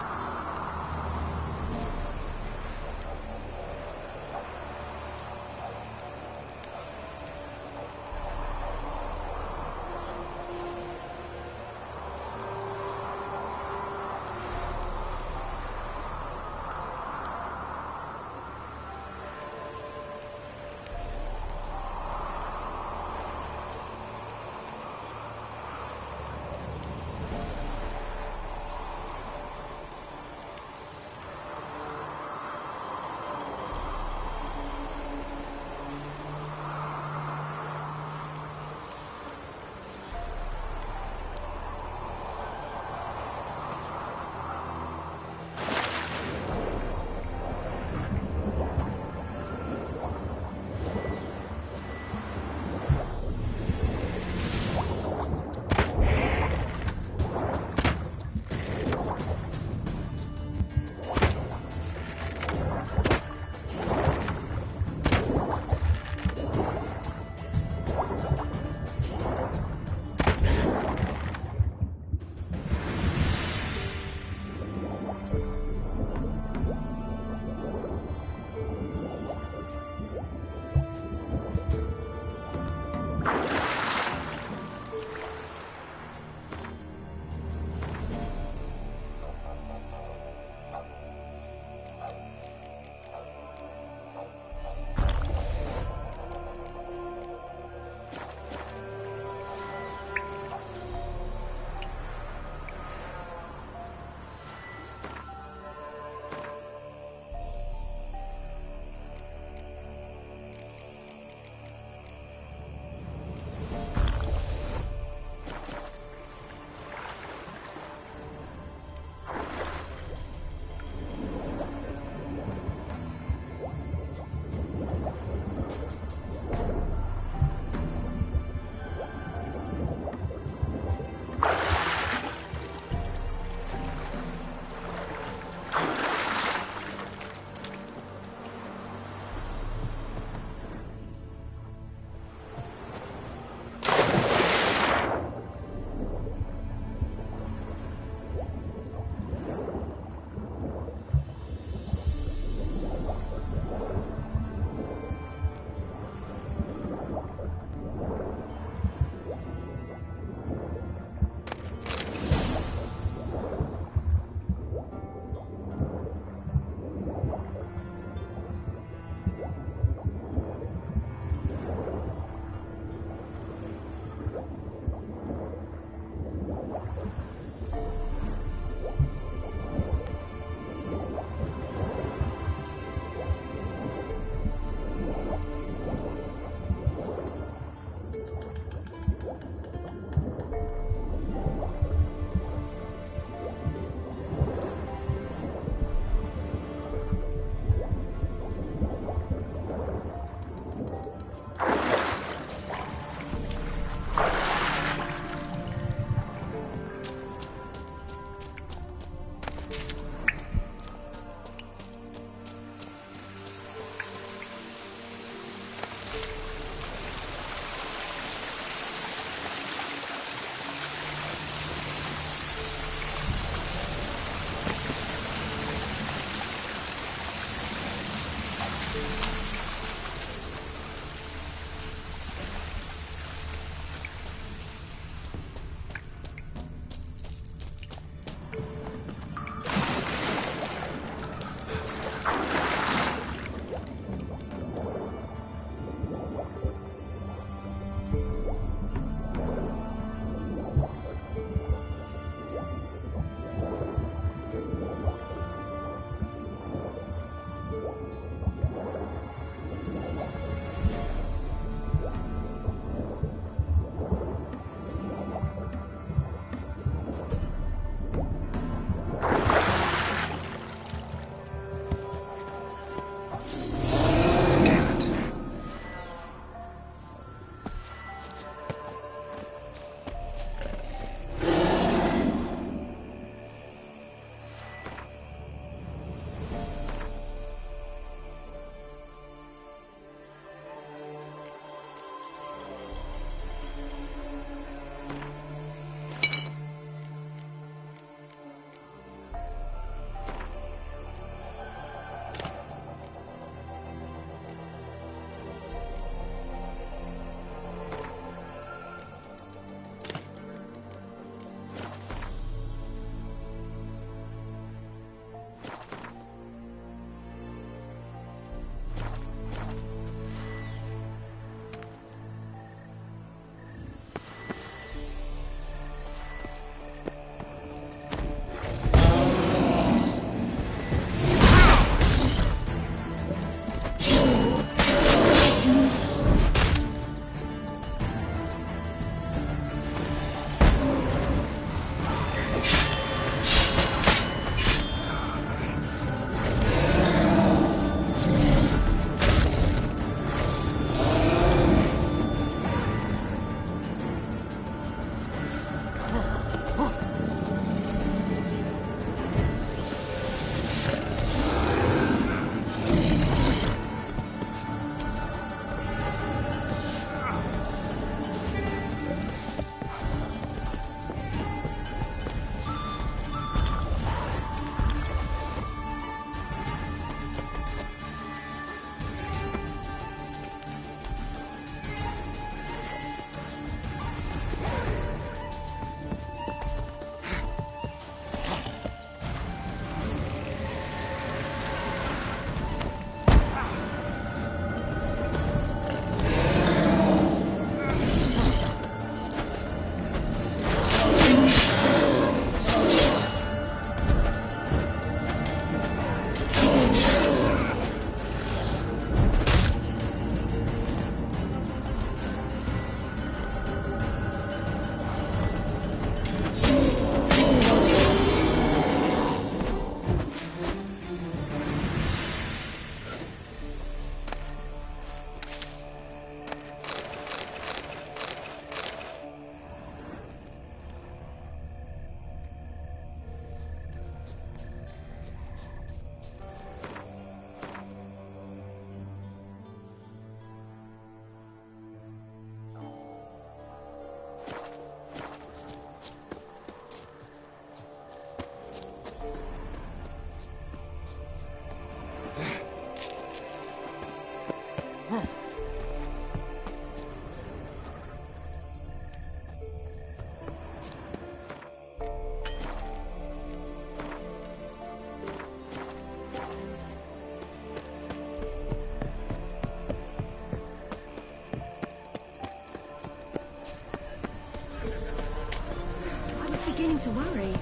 beginning to worry.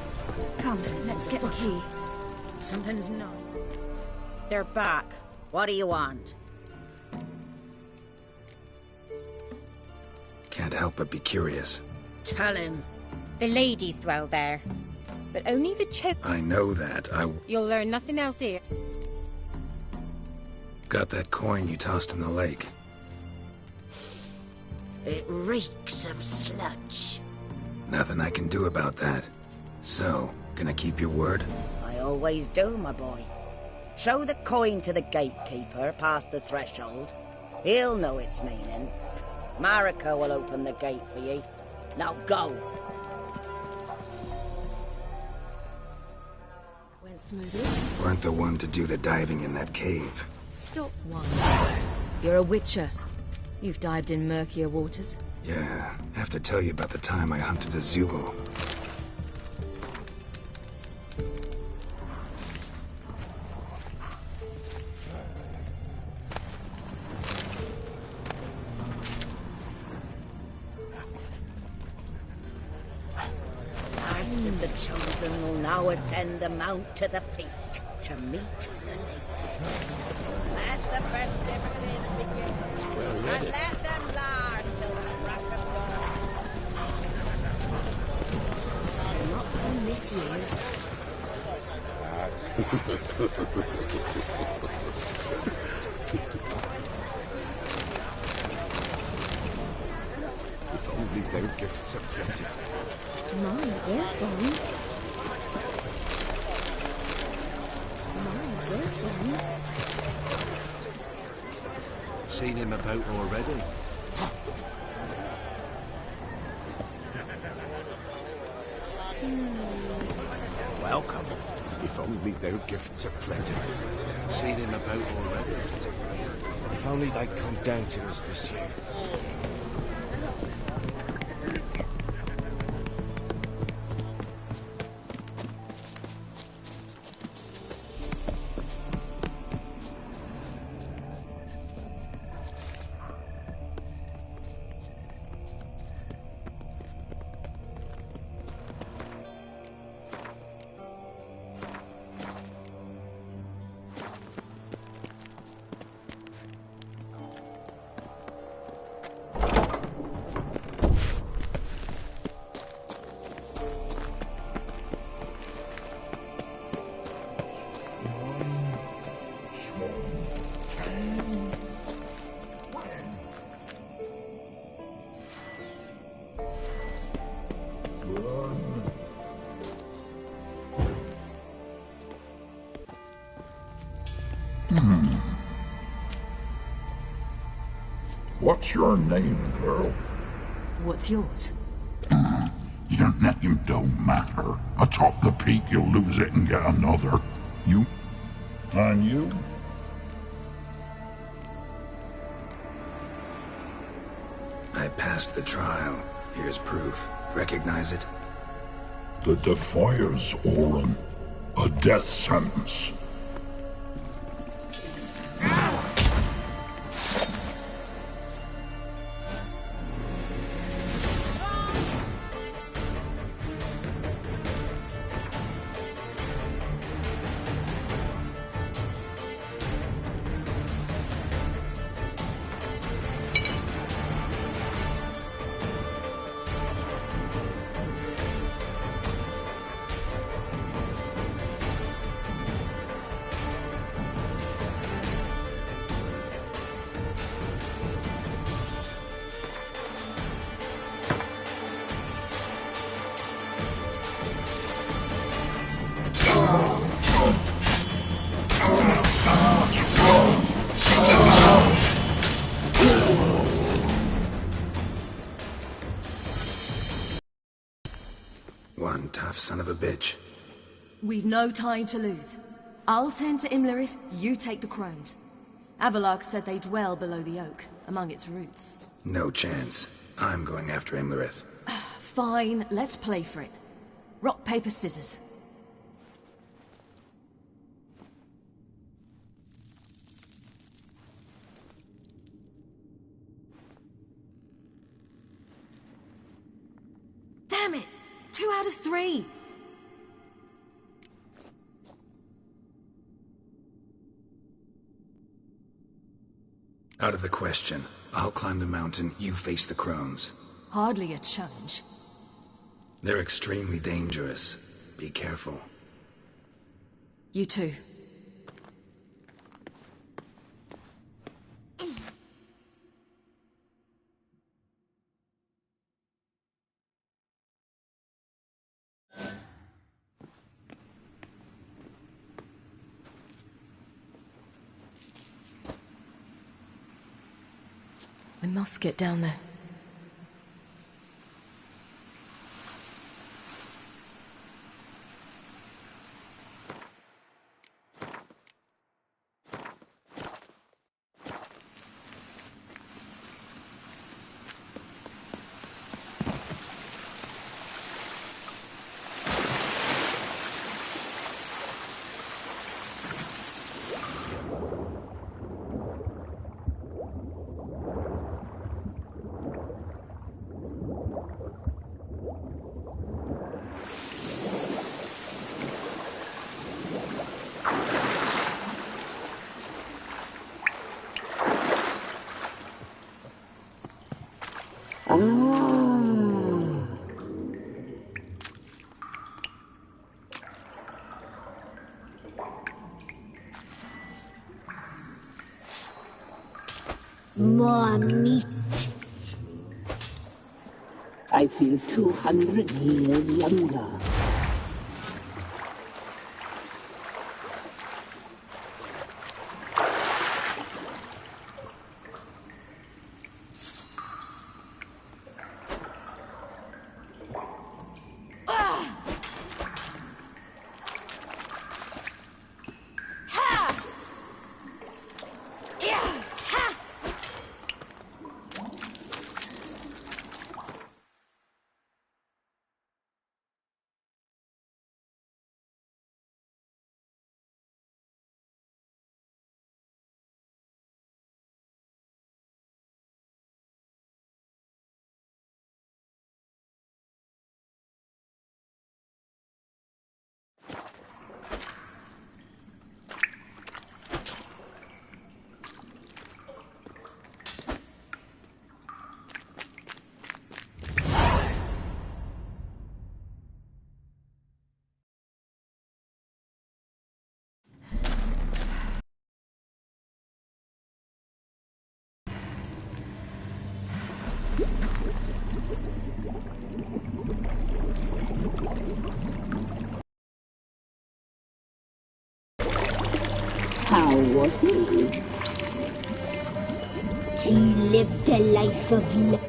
Come, let's get the key. Something's not. They're back. What do you want? Can't help but be curious. Tell him. The ladies dwell there. But only the choke. I know that. You'll learn nothing else here. Got that coin you tossed in the lake. It reeks of sludge. Nothing I can do about that. So, gonna keep your word? I always do, my boy. Show the coin to the gatekeeper past the threshold. He'll know its meaning. Marika will open the gate for you. Now go. Went smoothly. Weren't the one to do the diving in that cave. Stop one. You're a witcher. You've dived in murkier waters. Yeah, have to tell you about the time I hunted a Zeugle. Last of the chosen will now ascend the mount to the peak to meet the lady. Let the festivities begin. And let them last till the crack of dawn. I'm not gonna miss you. If only their gifts are plentiful. My, they're fun. My, they're fun. Seen him about already? Welcome. If only their gifts are plentiful. Seen him about already? If only they'd come down to us this year. What's your name, girl? What's yours? Your name don't matter. Atop the peak, you'll lose it and get another. You? And you? I passed the trial. Here's proof. Recognize it? The Defier's Orin. A death sentence. One tough son of a bitch. We've no time to lose. I'll tend to Imlerith, you take the crones. Avalok said they dwell below the oak, among its roots. No chance. I'm going after Imlerith. Fine, let's play for it. Rock, paper, scissors. Damn it! 2 out of 3! Out of the question. I'll climb the mountain, you face the crones. Hardly a challenge. They're extremely dangerous. Be careful. You too. I must get down there. More meat. I feel 200 years younger. How was he? He lived a life of love.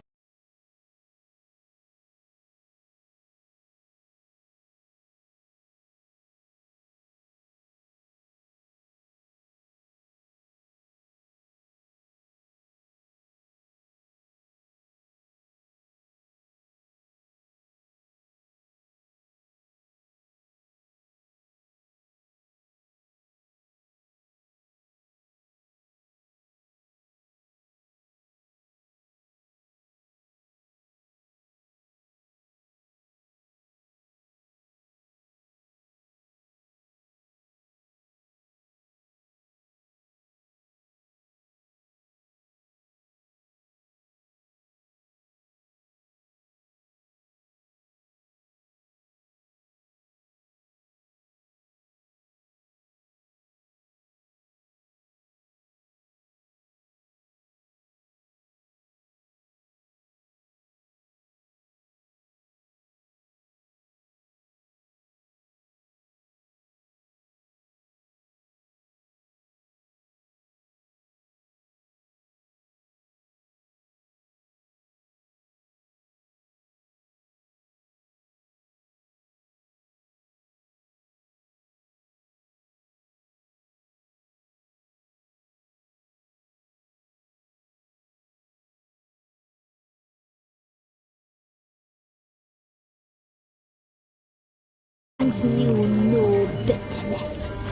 And knew no bitterness.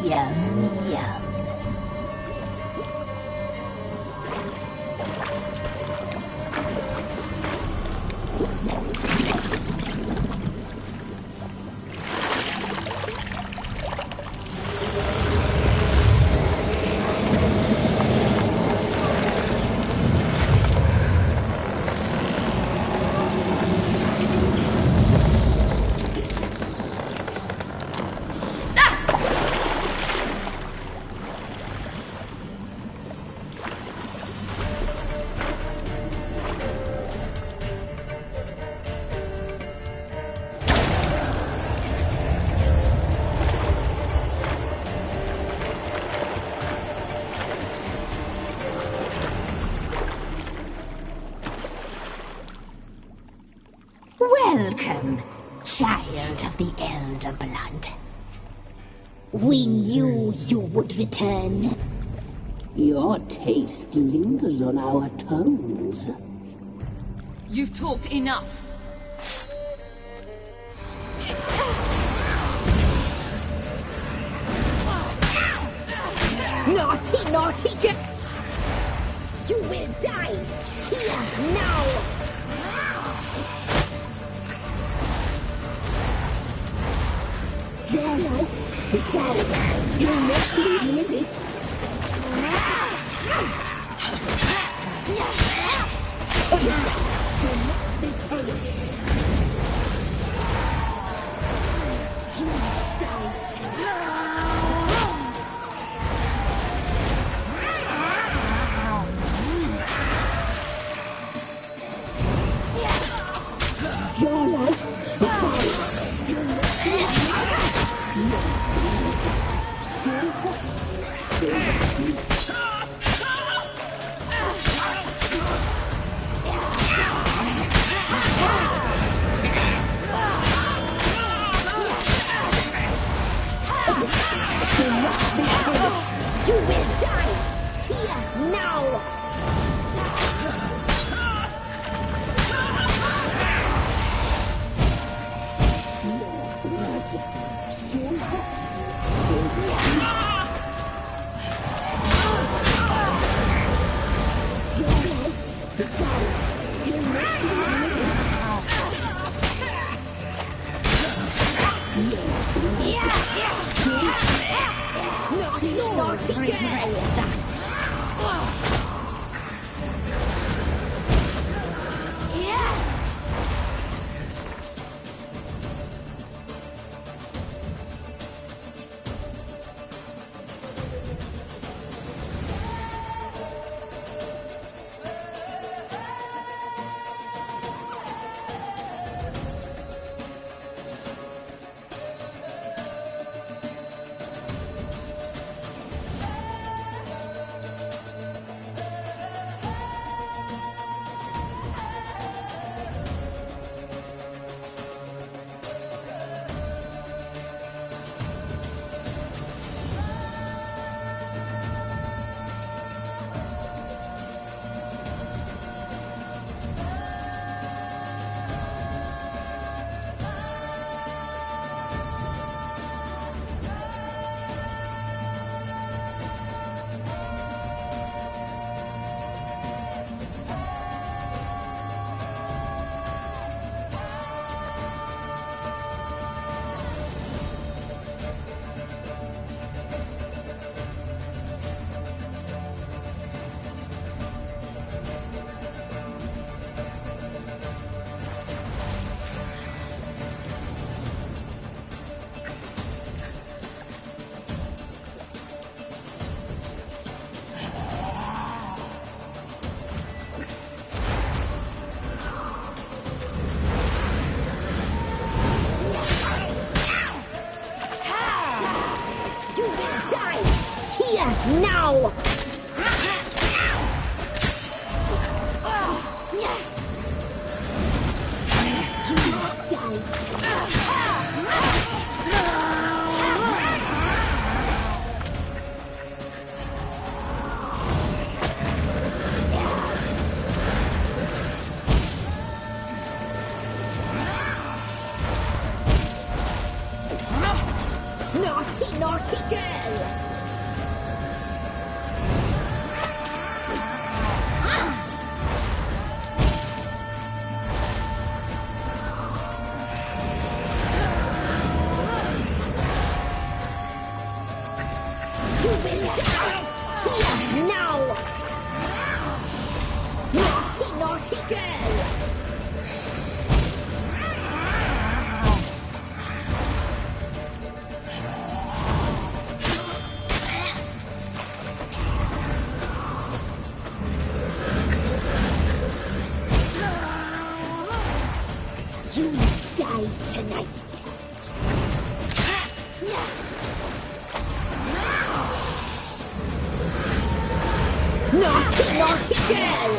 Yum. Welcome, child of the Elder Blood. We knew you would return. Your taste lingers on our tongues. You've talked enough. Naughty, naughty girl! You will die here now! Your life is ours. You'll not live it. Your life is ours. You will die here now! Naughty girl! Now! Naughty, naughty girl! Now! Naughty, naughty girl! You die tonight. Naughty, naughty girl!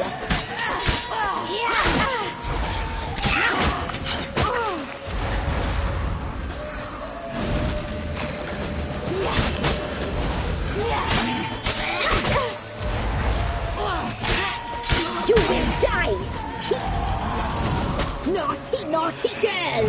You will die! Naughty, naughty girl!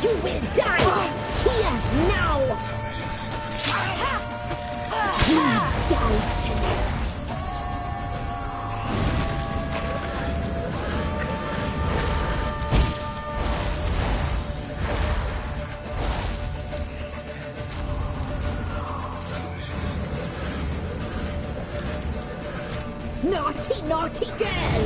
You will die! Here, now! You die tonight! Naughty, naughty girl!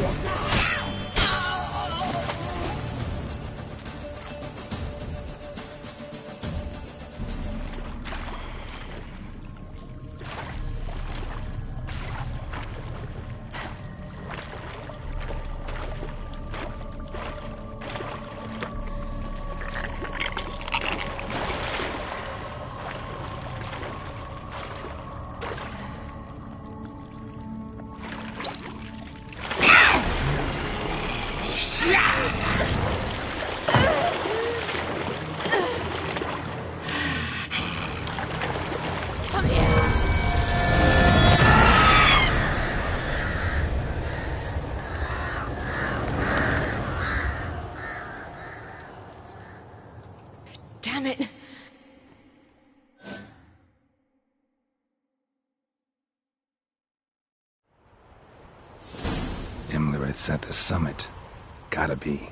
Come here! Damn it! Himmler, it's at the summit. Gotta be.